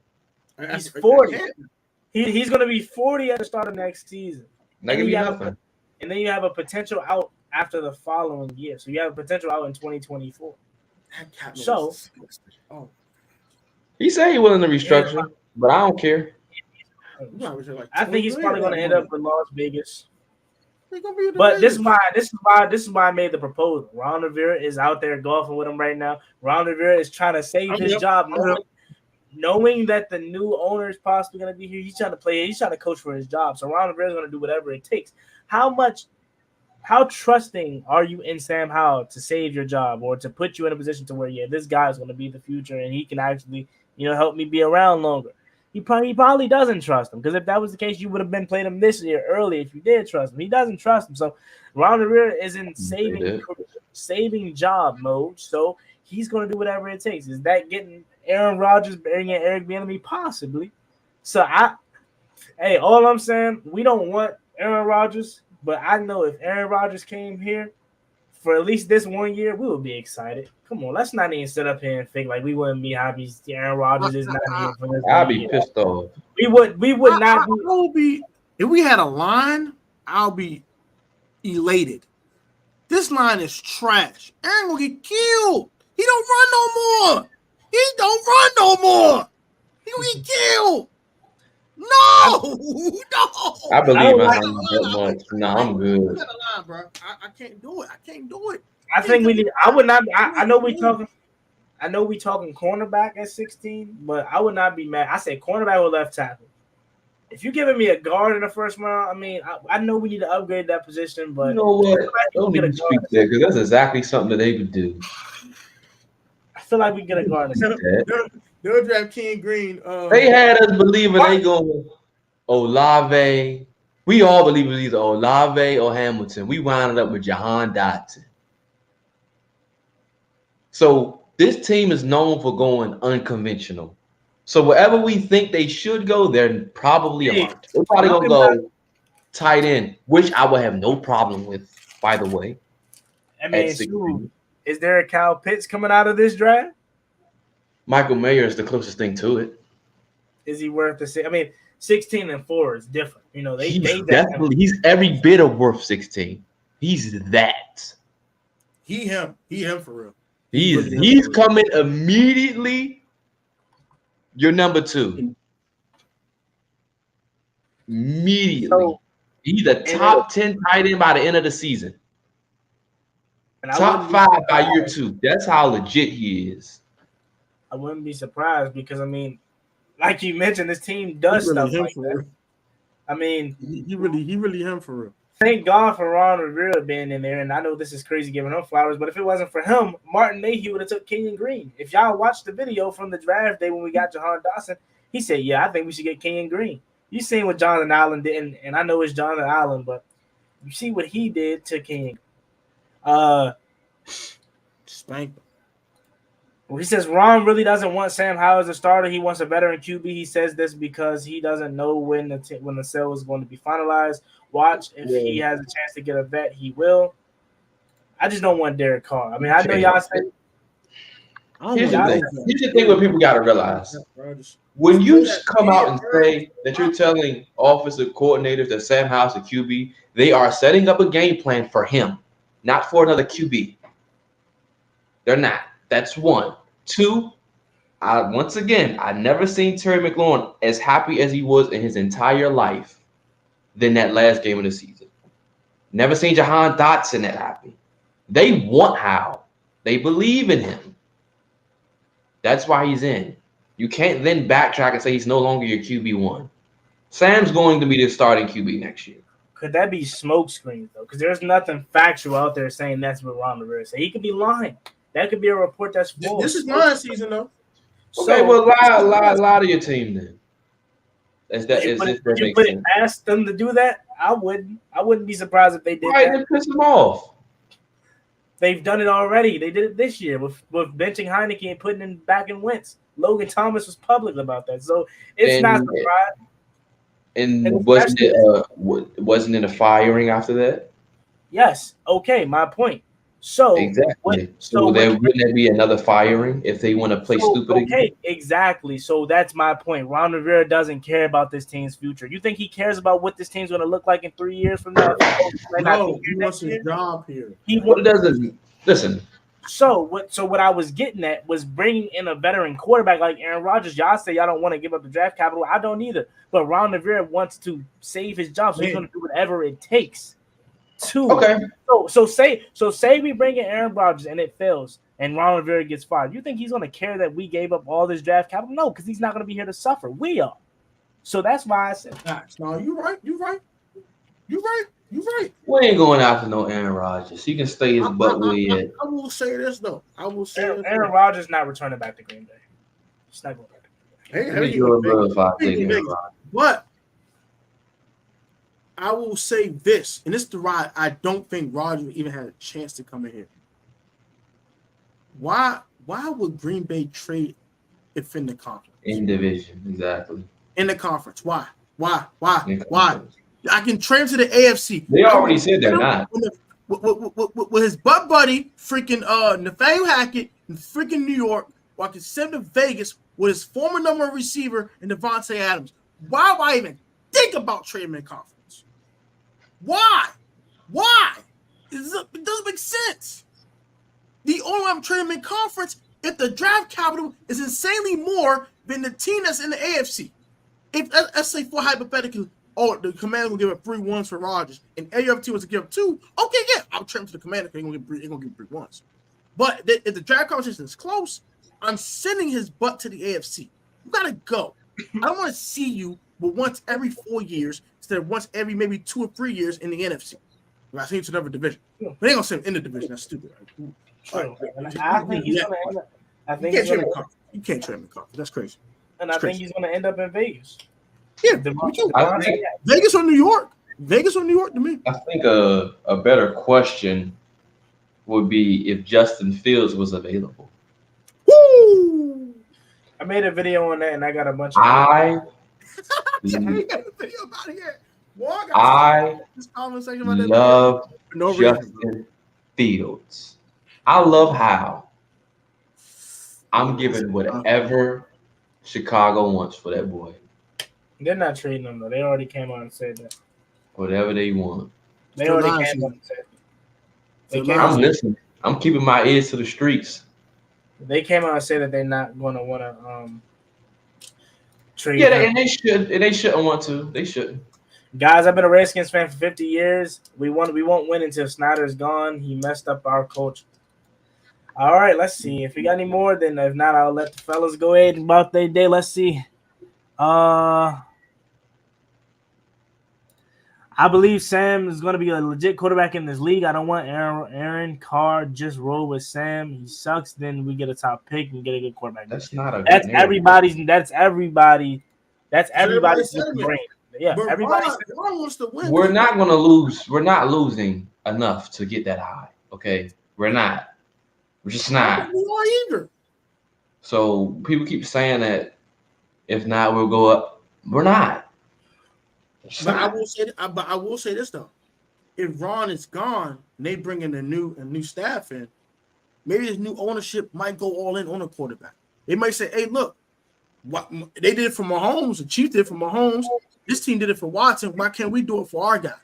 He's 40. He's going to be 40 at the start of next season. Not giving you nothing. And then you have a potential out after the following year. So you have a potential out in 2024. So he said he willing to restructure, but I don't care. I think he's probably going to end up with Las Vegas. But this is why I made the proposal. Ron Rivera is out there golfing with him right now. Ron Rivera is trying to save his job, knowing that the new owner is possibly going to be here. He's trying to play. He's trying to coach for his job. So Ron Rivera is going to do whatever it takes. How trusting are you in Sam Howell to save your job or to put you in a position to where this guy is going to be the future and he can actually help me be around longer? He probably doesn't trust him, because if that was the case, you would have been playing him this year early if you did trust him. He doesn't trust him. So Ron Rivera is in saving job mode. So he's going to do whatever it takes. Is that getting Aaron Rodgers, bringing in Eric Bieniemy? Possibly. So all I'm saying, we don't want Aaron Rodgers, but I know if Aaron Rodgers came here for at least this 1 year, we would be excited. Come on, let's not even sit up here and think like we wouldn't be happy. Aaron Rodgers is not here for this. I'll be pissed off. We would not be. I will be. If we had a line, I'll be elated. This line is trash. Aaron gonna get killed. He don't run no more. He gonna get killed. No. I believe that much. No, I'm good. I can't do it. I think we need. I would not. I know we talking. I know we talking cornerback at 16, but I would not be mad. I say cornerback or left tackle. If you're giving me a guard in the first round, I mean, I know we need to upgrade that position, but you know what? Don't even speak there, because that's exactly something that they would do. I feel like we get a guard. They'll draft King Green. They had us believing they go Olave. We all believe it was either Olave or Hamilton. We wound up with Jahan Dotson. So this team is known for going unconventional. So wherever we think they should go, they're probably aren't. They're probably gonna go tight end, which I would have no problem with, by the way. I mean, is there a Kyle Pitts coming out of this draft? Michael Mayer is the closest thing to it. Is he worth the six? I mean, 16 and 4 is different. He's every bit of worth 16. He's that. He him for real. He's coming immediately. You're number 2. Immediately. So, he's a top 10 tight end by the end of the season. Top 5 by year 2. That's how legit he is. I wouldn't be surprised because, I mean, like you mentioned, this team does stuff like that. I mean, he really him for real. Thank God for Ron Rivera being in there, and I know this is crazy giving him flowers, but if it wasn't for him, Martin Mayhew would have took Kenyon Green. If y'all watched the video from the draft day when we got Jahan Dotson, he said, "Yeah, I think we should get Kenyon Green." You seen what Jonathan Allen did, and I know it's Jonathan Allen, but you see what he did to Kenyon. Spank. Well, he says Ron really doesn't want Sam Howell as a starter. He wants a veteran QB. He says this because he doesn't know when the sale is going to be finalized. Watch, if he has a chance to get a vet, he will. I just don't want Derek Carr. I mean, I know y'all say. Here's the thing what people got to realize. When you come out and say that you're telling offensive coordinators that Sam Howell's a QB, they are setting up a game plan for him, not for another QB. They're not. That's one. 2, once again, I never seen Terry McLaurin as happy as he was in his entire life than that last game of the season. Never seen Jahan Dotson that happy. They want Howell. They believe in him. That's why he's in. You can't then backtrack and say he's no longer your QB1. Sam's going to be the starting QB next year. Could that be smoke screens, though? Because there's nothing factual out there saying that's what Ron Rivera said. He could be lying. That could be a report that's false. This is my season, though. Okay, well, lie to your team then. Would you put it past them to do that? I wouldn't be surprised if they did that. Then piss them off. They've done it already. They did it this year with benching Heinicke and putting him back in Wentz. Logan Thomas was public about that, so it's not surprising. And wasn't it a firing after that? Yes. Okay. My point. So exactly. So wouldn't there be another firing if they want to play stupid again? Okay, exactly. So that's my point. Ron Rivera doesn't care about this team's future. You think he cares about what this team's going to look like in 3 years from now? No, he wants his job here. Doesn't listen. So what I was getting at was bringing in a veteran quarterback like Aaron Rodgers. Y'all say y'all don't want to give up the draft capital. I don't either. But Ron Rivera wants to save his job, so he's going to do whatever it takes. Okay. So say we bring in Aaron Rodgers and it fails and Ron Rivera gets fired. You think he's going to care that we gave up all this draft capital? No, because he's not going to be here to suffer. We are. So that's why I said. No, you're right. We ain't going after no Aaron Rodgers. He can stay his butt where he is. I will say this though. Aaron Rodgers not returning back to Green Bay. He's not going back to Green Bay. But I will say this, and this is the ride. I don't think Rodgers even had a chance to come in here. Why would Green Bay trade if in the conference? In division, exactly. In the conference. Why? I can trade him to the AFC. They already said they're not. With his butt buddy, freaking Nathaniel Hackett in freaking New York, or I can send him to Vegas with his former number one receiver and Devontae Adams. Why would I even think about trading him in conference? Why? It doesn't make sense. The only way I'm trading him in conference if the draft capital is insanely more than the team that's in the AFC. If let's say for hypothetically, the Commanders will give up 3 1s for Rodgers, and AFC was to give up 2. Okay, yeah, I'll trade him to the Commanders. They're gonna give 3 1s. But if the draft conversation is close, I'm sending his butt to the AFC. You gotta go. I don't want to see you but once every 4 years instead of once every maybe 2 or 3 years in the NFC. I send you to another division. They ain't gonna send him in the division. That's stupid. True. I think he's gonna end up. You can't trade him in conference. That's crazy. And I think he's gonna end up in Vegas. Yeah, Vegas or New York. Vegas or New York to me. I think a better question would be if Justin Fields was available. Woo! I made a video on that, and I got a bunch of. I got a video about it here. This conversation about love Justin Fields. I love how I'm giving whatever Chicago wants for that boy. They're not trading him though. They already came out and said that. Whatever they want. They already came out and said that. I'm listening. I'm keeping my ears to the streets. They came out and said that they're not going to want to trade. Yeah, and they should. And they shouldn't want to. They shouldn't. Guys, I've been a Redskins fan for 50 years. We won't win until Snyder's gone. He messed up our culture. All right, let's see. If we got any more, then if not, I'll let the fellas go ahead about their day. Let's see. I believe Sam is going to be a legit quarterback in this league. I don't want Aaron Carr just roll with Sam. He sucks. Then we get a top pick and get a good quarterback. That's not a. That's everybody's. That's everybody. That's everybody's brain. Yeah, everybody wants to win. We're not going to lose. We're not losing enough to get that high. Okay, we're not. We're just not. We are either. So people keep saying that if not, we'll go up. We're not. But I will say this though: if Ron is gone and they bring in a new staff in, maybe this new ownership might go all in on a quarterback. They might say, "Hey, look, what they did it for Mahomes, the Chiefs did it for Mahomes. This team did it for Watson. Why can't we do it for our guy?"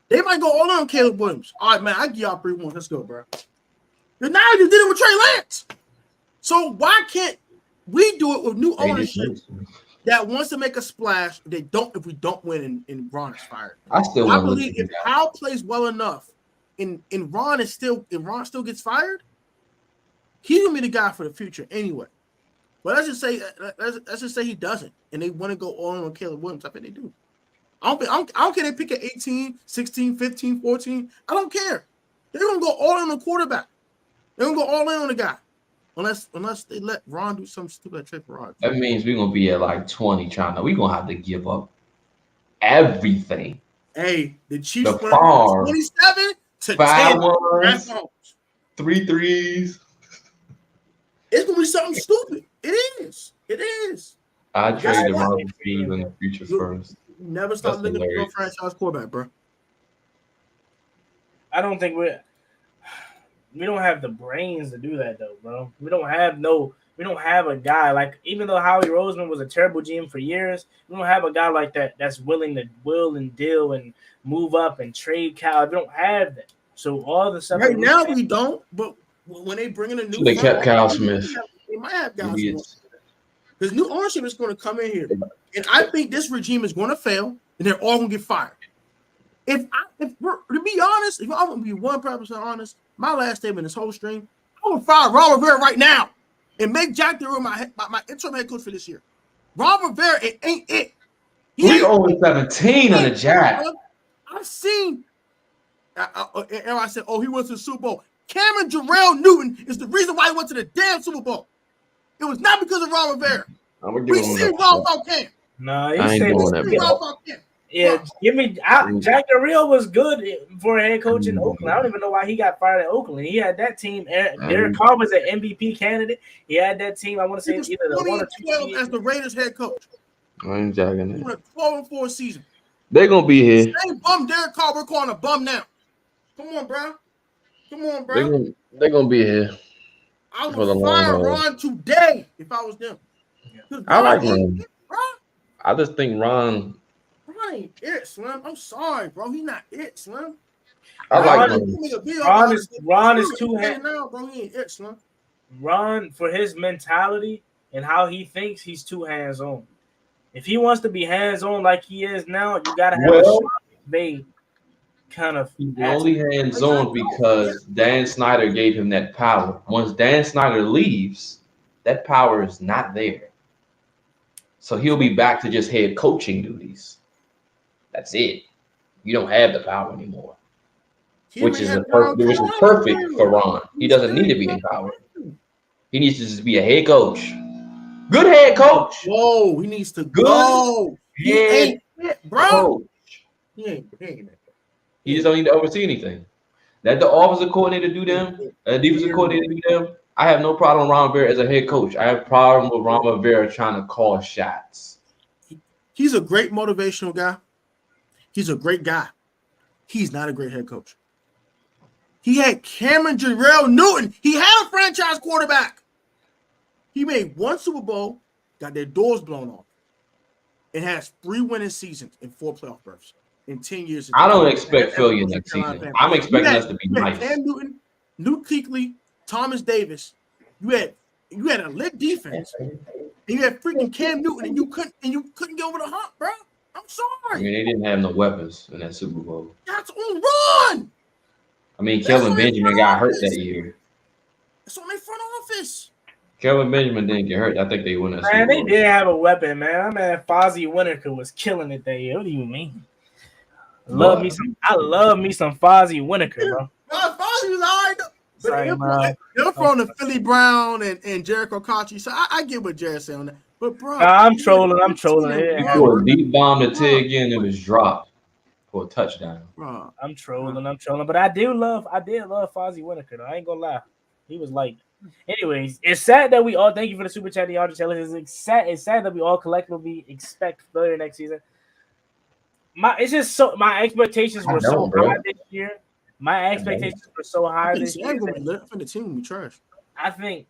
They might go all in on Caleb Williams. All right, man, I give y'all 3-1. Let's go, bro. But now you did it with Trey Lance. So why can't we do it with new ownership that wants to make a splash? If we don't win and Ron is fired. I believe if Howell plays well enough and Ron still gets fired, he's gonna be the guy for the future anyway. But let's just say he doesn't, and they want to go all in on Caleb Williams. I think they do. I don't care. They pick at 18, 16, 15, 14. I don't care. They're gonna go all in on the quarterback. They're gonna go all in on the guy, unless they let Ron do some stupid trade for Rodgers. That means we're gonna be at like 20. We're gonna have to give up everything. Hey, the Chiefs went from 27 to 5 10. ones. 3 threes. It's gonna be something stupid. It is. It is. I Guess trade the what? Ron Steve in the future first. You never stop That's looking for your hilarious. franchise quarterback, bro. I don't think we don't have the brains to do that though, bro. We don't have a guy like, even though Howie Roseman was a terrible GM for years, we don't have a guy like that that's willing to will and deal and move up and trade Cal. We don't have that. So all the stuff Right now we don't, but when they bring in a new, They kept Kyle Smith. They might have guys Idiots. because new ownership is going to come in here, and I think this regime is going to fail, and they're all going to get fired. If we're, to be honest, if I'm going to be 100% honest, my last statement in this whole stream, I would fire Ron Rivera right now and make Jack Del Rio my interim head coach for this year. Ron Rivera, it ain't it. We 0-17 on the Jack. I've seen. And I said, "Oh, he went to the Super Bowl." Cameron Jarrell Newton is the reason why he went to the damn Super Bowl. It was not because of Ron Rivera. We see Ron without Cam. No, I ain't doing that. Yeah, Jack Del Rio was good for a head coach in Oakland. I don't even know why he got fired at Oakland. He had that team. Derek Carr was an MVP candidate. He had that team. I want to say either the 1 or 2 years as the Raiders head coach. I ain't jogging it. 12-4 season. They're gonna be here. Same bum Derek Carr. We're calling a bum now. Come on, bro. They're gonna be here. I would fire Ron today if I was them. I like Ron. I just think Ron ain't it, Slim. I'm sorry, bro. He not it, Slim. I like Ron is too now, bro. He ain't it, Slim. Ron, for his mentality and how he thinks, he's too hands-on. If he wants to be hands-on like he is now, you gotta have a vague kind of. He's only hands-on because Dan Snyder gave him that power. Once Dan Snyder leaves, that power is not there. So he'll be back to just head coaching duties. That's it. You don't have the power anymore, which is perfect for Ron. He doesn't need to be in power. He needs to just be a head coach. Good head coach. Whoa, he needs to go. He ain't it, bro. Coach. He ain't He just don't need to oversee anything. Let the offensive coordinator do them. The defensive coordinator do them. I have no problem with Ron Rivera as a head coach. I have a problem with Ron Rivera trying to call shots. He's a great motivational guy. He's a great guy. He's not a great head coach. He had Cameron Jarrell Newton. He had a franchise quarterback. He made 1 Super Bowl, got their doors blown off, and has 3 winning seasons and 4 playoff berths in 10 years. I don't expect failure next season. I'm expecting us to be nice. Cam Newton, Luke Kuechly, Thomas Davis. You had a lit defense. And you had freaking Cam Newton, and you couldn't get over the hump, bro. I'm sorry. I mean, they didn't have no weapons in that Super Bowl. That's on Ron. I mean, Kelvin Benjamin got hurt that year. That's on their front office. Kelvin Benjamin didn't get hurt. I think they won that Super Man, they Bowl. did have a weapon, man. That man Fozzie Winnaker was killing it that year. What do you mean? I love me some Fozzie Winnaker, bro. Fozzie was all right. They're from the Philly Brown and Jericho Kachi. So I get what Jared said on that. But bro, I'm trolling. He threw a deep bomb to Tig in and it was dropped for a touchdown. Bro, I'm trolling. But I did love Fozzie Winnaker, though. I ain't gonna lie. He was like, anyways, it's sad that we all thank you for the super chat, the audience. It's sad that we all collectively expect failure next season. My expectations were so high this year. My expectations were so high this year. I think the team will be trash. I think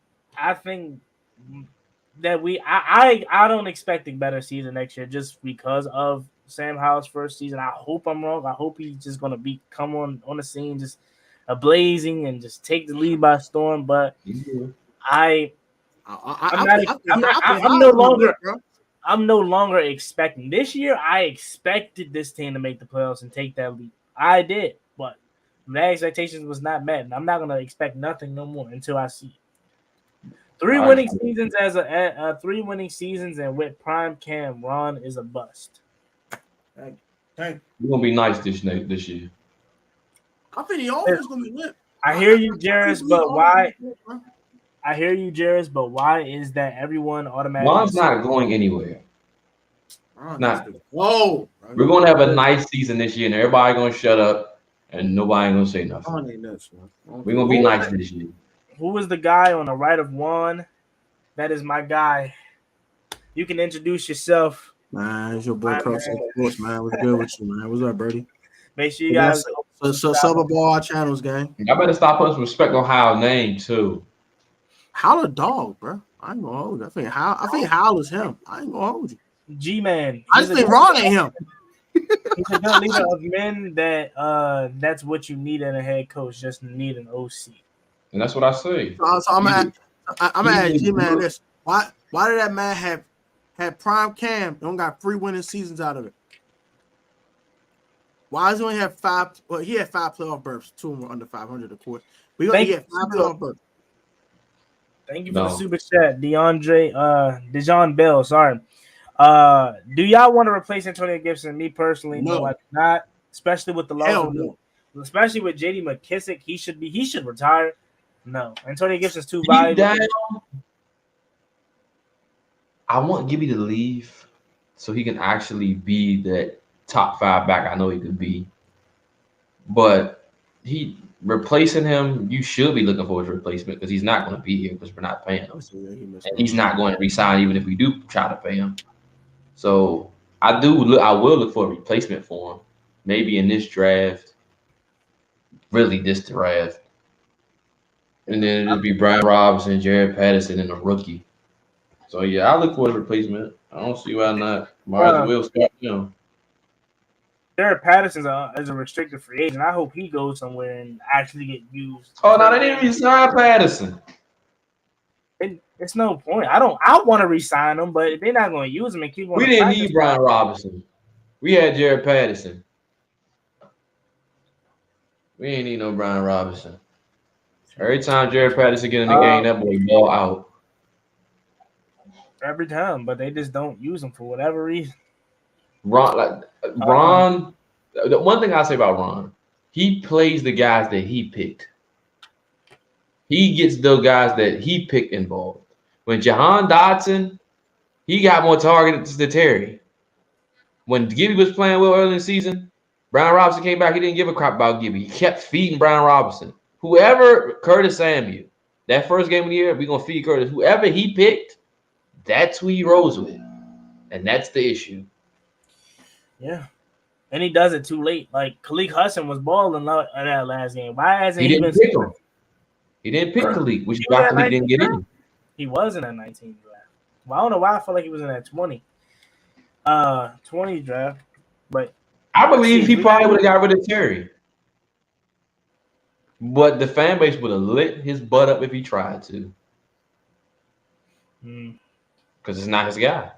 that I don't expect a better season next year just because of Sam Howell's first season. I hope I'm wrong. I hope he's just gonna come on the scene just blazing and just take the lead by storm. But I'm no longer expecting this year. I expected this team to make the playoffs and take that lead. I did, but my expectations was not met. And I'm not gonna expect nothing no more until I see it. 3 winning seasons as a 3 winning seasons and with prime Cam, Ron is a bust. Thank We're gonna be nice this year. I think the offense is gonna be lit. I hear you, Jarris, but why? I hear you, Jarris, but why is that everyone automatically? Ron's not going anywhere. Not. Whoa! We're gonna have a nice season this year, and everybody gonna shut up, and nobody ain't gonna say nothing. Juan ain't nuts, man. We're gonna be nice this year. Who was the guy on the right of Juan? That is my guy. You can introduce yourself. Man, it's your boy Cross Sports, man. What's good with you, man? What's up, Brady? Make sure you guys. So sub up all our channels, gang. I better stop putting some respect on Howell's name too. Howl a dog, bro. I ain't gonna hold you. I think Howell is him. I ain't gonna hold you. G-Man. I just think Ron ain't him. He's a good leader of men. That's what you need in a head coach. Just need an OC. And that's what I say. So I'm gonna ask G-Man this. Why did that man have prime Cam and only got 3 winning seasons out of it? Why does he only have 5? Well, he had 5 playoff berths. 2 of them were under 500, of course. But he only had 5 playoff berths. Thank you for the super chat, Dejon Bell. Sorry. Do y'all want to replace Antonio Gibson? Me personally, no I do not. Especially with the loss, especially with JD McKissick, he should retire. No, Antonio Gibson's too valuable. I want Gibby to leave so he can actually be that top 5 back I know he could be. But replacing him, you should be looking for his replacement because he's not going to be here because we're not paying him. And he's not going to resign even if we do try to pay him. So I will look for a replacement for him. Maybe in this draft. Really this draft. And then it'll be Brian Robinson, Jared Patterson, and a rookie. So yeah, I look for a replacement. I don't see why not. Might as well start him. Jared Patterson is a restricted free agent. I hope he goes somewhere and actually get used. Oh no, they didn't resign Patterson. It's no point. I want to resign him, but they're not going to use him and keep on. We didn't need Brian Robinson. We had Jared Patterson. We ain't need no Brian Robinson. Every time Jared Patterson get in the game, that boy ball out. Every time, but they just don't use him for whatever reason. Ron, the one thing I say about Ron, he plays the guys that he picked. He gets the guys that he picked involved. When Jahan Dotson, he got more targets than Terry. When Gibby was playing well early in the season, Brian Robinson came back. He didn't give a crap about Gibby. He kept feeding Brian Robinson. Whoever Curtis Samuel, that first game of the year, we're going to feed Curtis. Whoever he picked, that's who he rolls with. And that's the issue. Yeah. And he does it too late. Like, Khalid Hudson was balling in that last game. Why hasn't he been pick him? He didn't pick Khalid, which is why Khalid didn't get in. He was in that 19 draft. Well, I don't know why I feel like he was in that 20 draft. But I believe he probably would have got rid of Terry. But the fan base would have lit his butt up if he tried to. Because it's not his guy.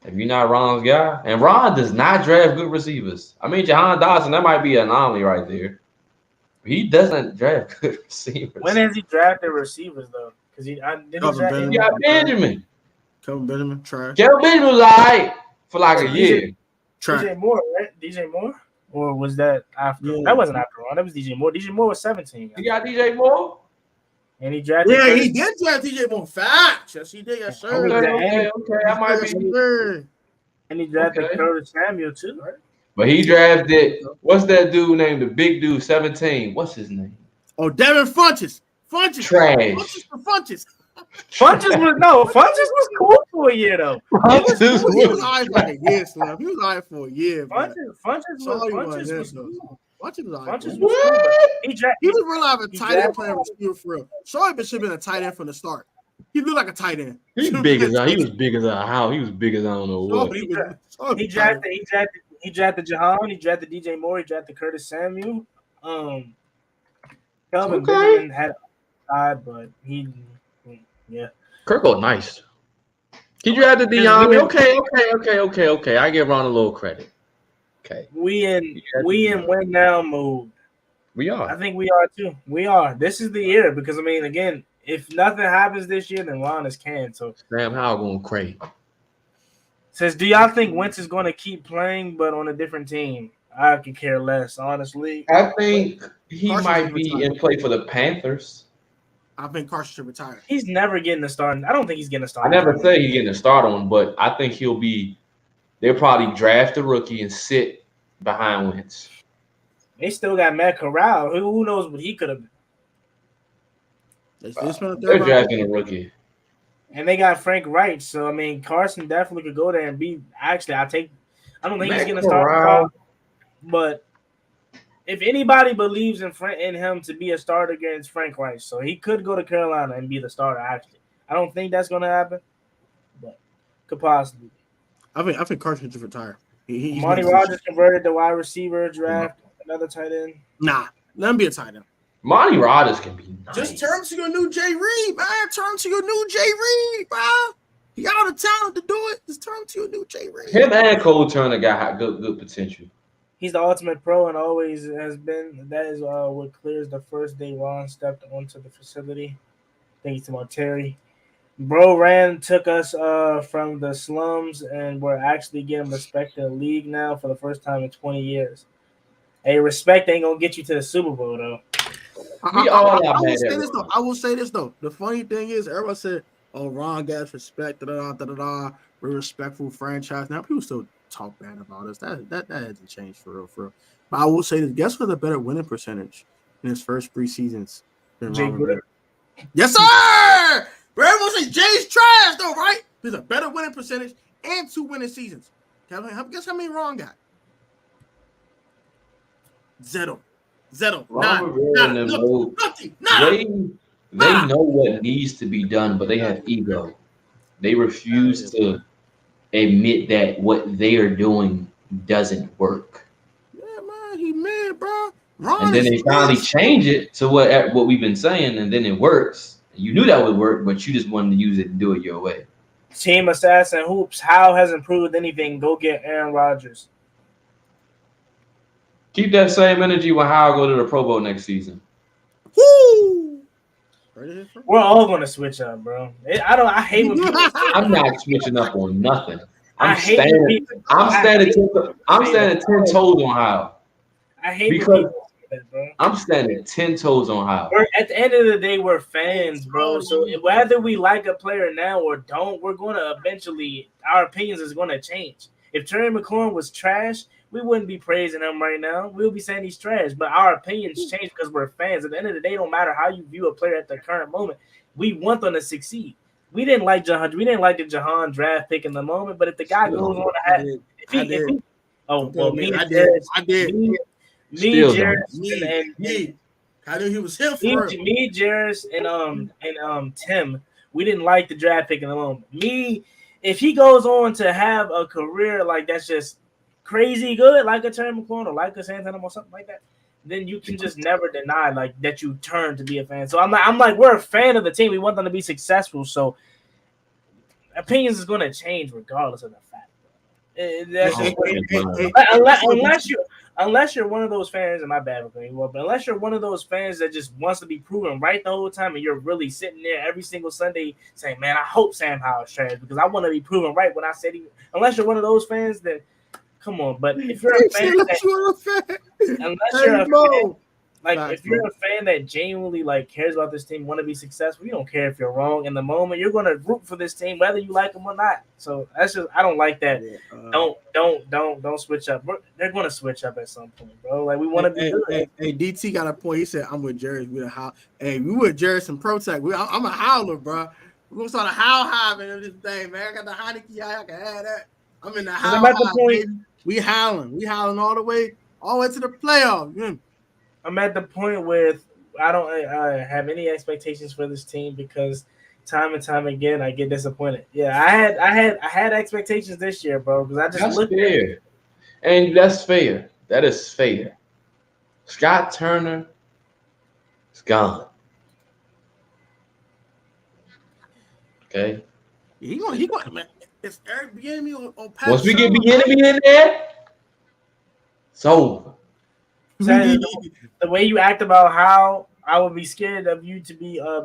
If you're not Ron's guy, and Ron does not draft good receivers. I mean, Jahan Dodson, that might be an anomaly right there. He doesn't draft good receivers. When has he drafted receivers though? Because he got Benjamin. Kelvin Benjamin, trash. Kelvin Benjamin was all right for like a year. DJ Moore, right? DJ Moore? Or was that after? Yeah. That wasn't after Ron. That was DJ Moore. DJ Moore was 17. You got DJ Moore? And he drafted. Yeah, he did draft DJ Moore. Facts. Yes, he did. Yes, sir. Okay. I might be. And he drafted Curtis Samuel too, right? But he drafted, what's that dude named? The big dude, 17. What's his name? Oh, Devin Funches. Trash. Funches. Funches was cool for a year though. He was all right for like a year, Slim. He was all right for a year. Funches was cool. He was real out of a tight end playing receiver for real. Shorty should have been a tight end from the start. He looked like a tight end. He was big as I don't know what. He drafted Jahan. He drafted DJ Moore. He drafted Curtis Samuel. Kelvin Benjamin had a side, but yeah. Kirk was nice. He drafted Dion. Okay. I give Ron a little credit. Okay. We in win now mode. We are. I think we are too. We are. This is the year because I mean, again, if nothing happens this year, then Ron is canned. So Sam Howell going crazy. Says, do y'all think Wentz is going to keep playing, but on a different team? I could care less, honestly. I think he might be in play for the Panthers. I think Carson should retire. He's never getting a start. I don't think he's getting a start. I never say he's getting a start on, but I think he'll be. They'll probably draft a rookie and sit behind Wentz. They still got Matt Corral. Who knows what he could have been? They're drafting a rookie. And they got Frank Wright. So, I mean, Carson definitely could go there and be – actually, I don't think he's going to start. But if anybody believes in him to be a starter against Frank Wright, so he could go to Carolina and be the starter, actually. I don't think that's going to happen, but could possibly. I think Carson should retire. Monty Rodgers converted the wide receiver draft, another tight end. Nah, let him be a tight end. Monty Rodgers can be nice. Just turn to your new Jay Reed, man. Turn to your new Jay Reed, bro. He got all the talent to do it. Just turn to your new Jay Reed. Him and Cole Turner got good potential. He's the ultimate pro and always has been. That is what clears the first day Ron stepped onto the facility. Thanks to Terry. Bro took us from the slums, and we're actually getting respect in the league now for the first time in 20 years. Hey, respect ain't gonna get you to the Super Bowl though. I will say this though. The funny thing is, everybody said, "Oh, Ron gets respect." We're a respectful franchise. Now people still talk bad about us. That hasn't changed for real. But I will say this: guess what's a better winning percentage in his first 3 seasons than Ron Rivera? Yes, sir. But everyone says Jay's trash though, right? There's a better winning percentage and 2 winning seasons. Guess how many Ron got? Zero. Nothing. They know what needs to be done, but they have ego. They refuse to admit that what they are doing doesn't work. Yeah, man, he mad, bro. And then they finally change it to what we've been saying, and then it works. You knew that would work, but you just wanted to use it and do it your way. Team Assassin Hoops. How has improved anything? Go get Aaron Rodgers. Keep that same energy when Howell go to the Pro Bowl next season. Woo! We're all going to switch up, bro. I hate when people. I'm not switching up on nothing. I'm standing 10 toes on Howell. I hate because bro. I'm standing 10 toes on Howell. At the end of the day, we're fans, bro. So whether we like a player now or don't, we're going to eventually, our opinions is going to change. If Terry McLaurin was trash, we wouldn't be praising him right now. We'll be saying he's trash, but our opinions change because we're fans. At the end of the day, no matter how you view a player at the current moment, we want them to succeed. We didn't like Jahan. We didn't like the Jahan draft pick in the moment, but if the guy goes on to have, I did. Me, Jairus, I knew he was here for it. Me, Jairus, and Tim, we didn't like the draft pick in the moment. If he goes on to have a career like that's just crazy good, like a Terry McLaurin or like a Santana or something like that, then you can just never deny like that you turn to be a fan. So I'm like, we're a fan of the team. We want them to be successful. So opinions is going to change regardless of the fact. Unless you're one of those fans, and my bad opinion, but unless you're one of those fans that just wants to be proven right the whole time, and you're really sitting there every single Sunday saying, "Man, I hope Sam Howell's trash because I want to be proven right when I said he." Unless you're one of those fans, that come on. But if you're a fan, if you're a fan that genuinely like cares about this team, want to be successful, you don't care if you're wrong in the moment. You're going to root for this team whether you like them or not. So that's just I don't like that. Don't switch up. They're going to switch up at some point, bro. Like we want to be good. Hey, DT got a point. He said, "I'm with Jairus. We with Jairus and Protect. I'm a howler, bro. We're gonna start a howl hiving in this thing, man. I got the Heinicke. I can have that. I'm in the howl. We howling all the way to the playoff. I'm at the point where I don't have any expectations for this team because time and time again I get disappointed. Yeah, I had expectations this year, bro, because I just looked fair. And that's fair. That is fair. Scott Turner is gone. Okay. He going, man. It's Eric Bieniemy on Pat. Once we get Bieniemy in there, it's over. The way you act about how I would be scared of you to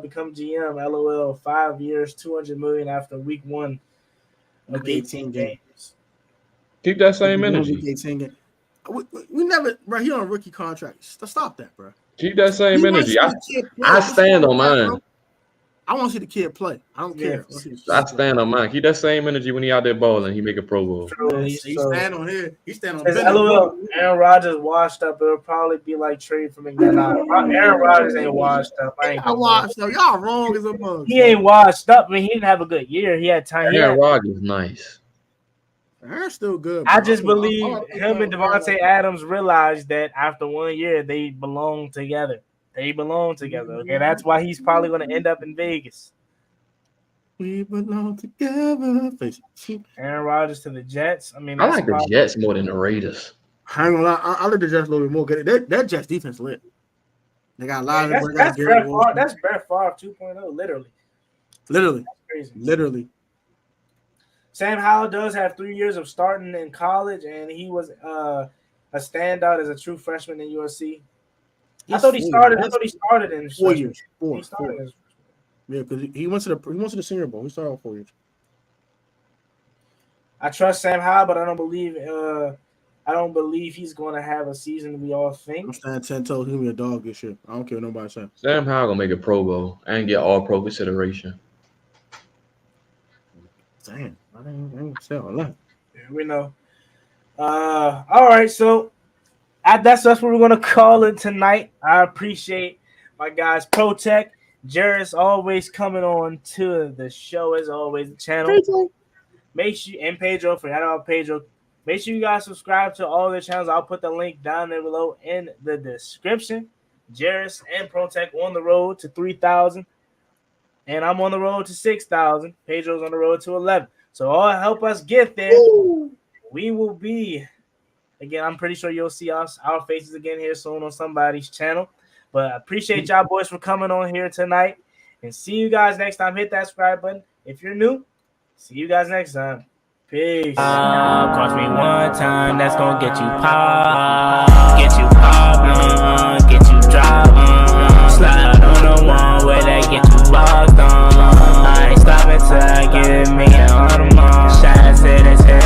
become GM. LOL. 5 years, $200 million after week 1 of 18 games. Keep that same energy. We never, bro. He on a rookie contract. Stop that, bro. Keep that same energy. I stand on mine. I want to see the kid play. I don't care. I stand on mine. Keep that same energy when he out there balling. He make a Pro Bowl. He stand on here. He stand on. LOL. Aaron Rodgers washed up. It'll probably be like trade for McDonald. Aaron Rodgers ain't washed up. I washed up. Y'all wrong as a bug. He ain't washed up. I mean, he didn't have a good year. He had time. Aaron Rodgers nice. Aaron's still good. I just believe him and Devontae Adams realized that after 1 year they belong together. They belong together. Okay, that's why he's probably going to end up in Vegas. We belong together. Aaron Rodgers to the Jets. I mean, I like the Jets more than the Raiders. I ain't gonna lie. I like the Jets a little bit more. That Jets defense lit. They got a lot of that's Brett Favre 2.0, literally. Literally. That's crazy. Literally. Sam Howell does have 3 years of starting in college, and he was a standout as a true freshman in USC. I thought he started in 4 years. Four. Yeah, because he went to the Senior Bowl. He started off 4 years. I trust Sam Howell, but I don't believe he's going to have a season we all think. I'm standing 10 toes. He'll be a dog this year. I don't care what nobody says. Sam Howell gonna make a Pro Bowl and get All Pro consideration. Damn, I didn't say all that. Yeah, we know. All right, so that's what we're gonna call it tonight. I appreciate my guys ProTech, Jairus, always coming on to the show as always. The channel. Make sure and Pedro, forgot about Pedro. Make sure you guys subscribe to all their channels. I'll put the link down there below in the description. Jairus and ProTech on the road to 3,000. And I'm on the road to 6,000. Pedro's on the road to 11. So all help us get there. Ooh. We will be, again, I'm pretty sure you'll see our faces again here soon on somebody's channel. But I appreciate y'all boys for coming on here tonight. And see you guys next time. Hit that subscribe button. If you're new, see you guys next time. Peace. Cost me one time, that's gonna get you pop. Get you pop, get you drop, slide on the one where they get you locked on. I ain't stopping till I get me an Audemars. Shots in his head.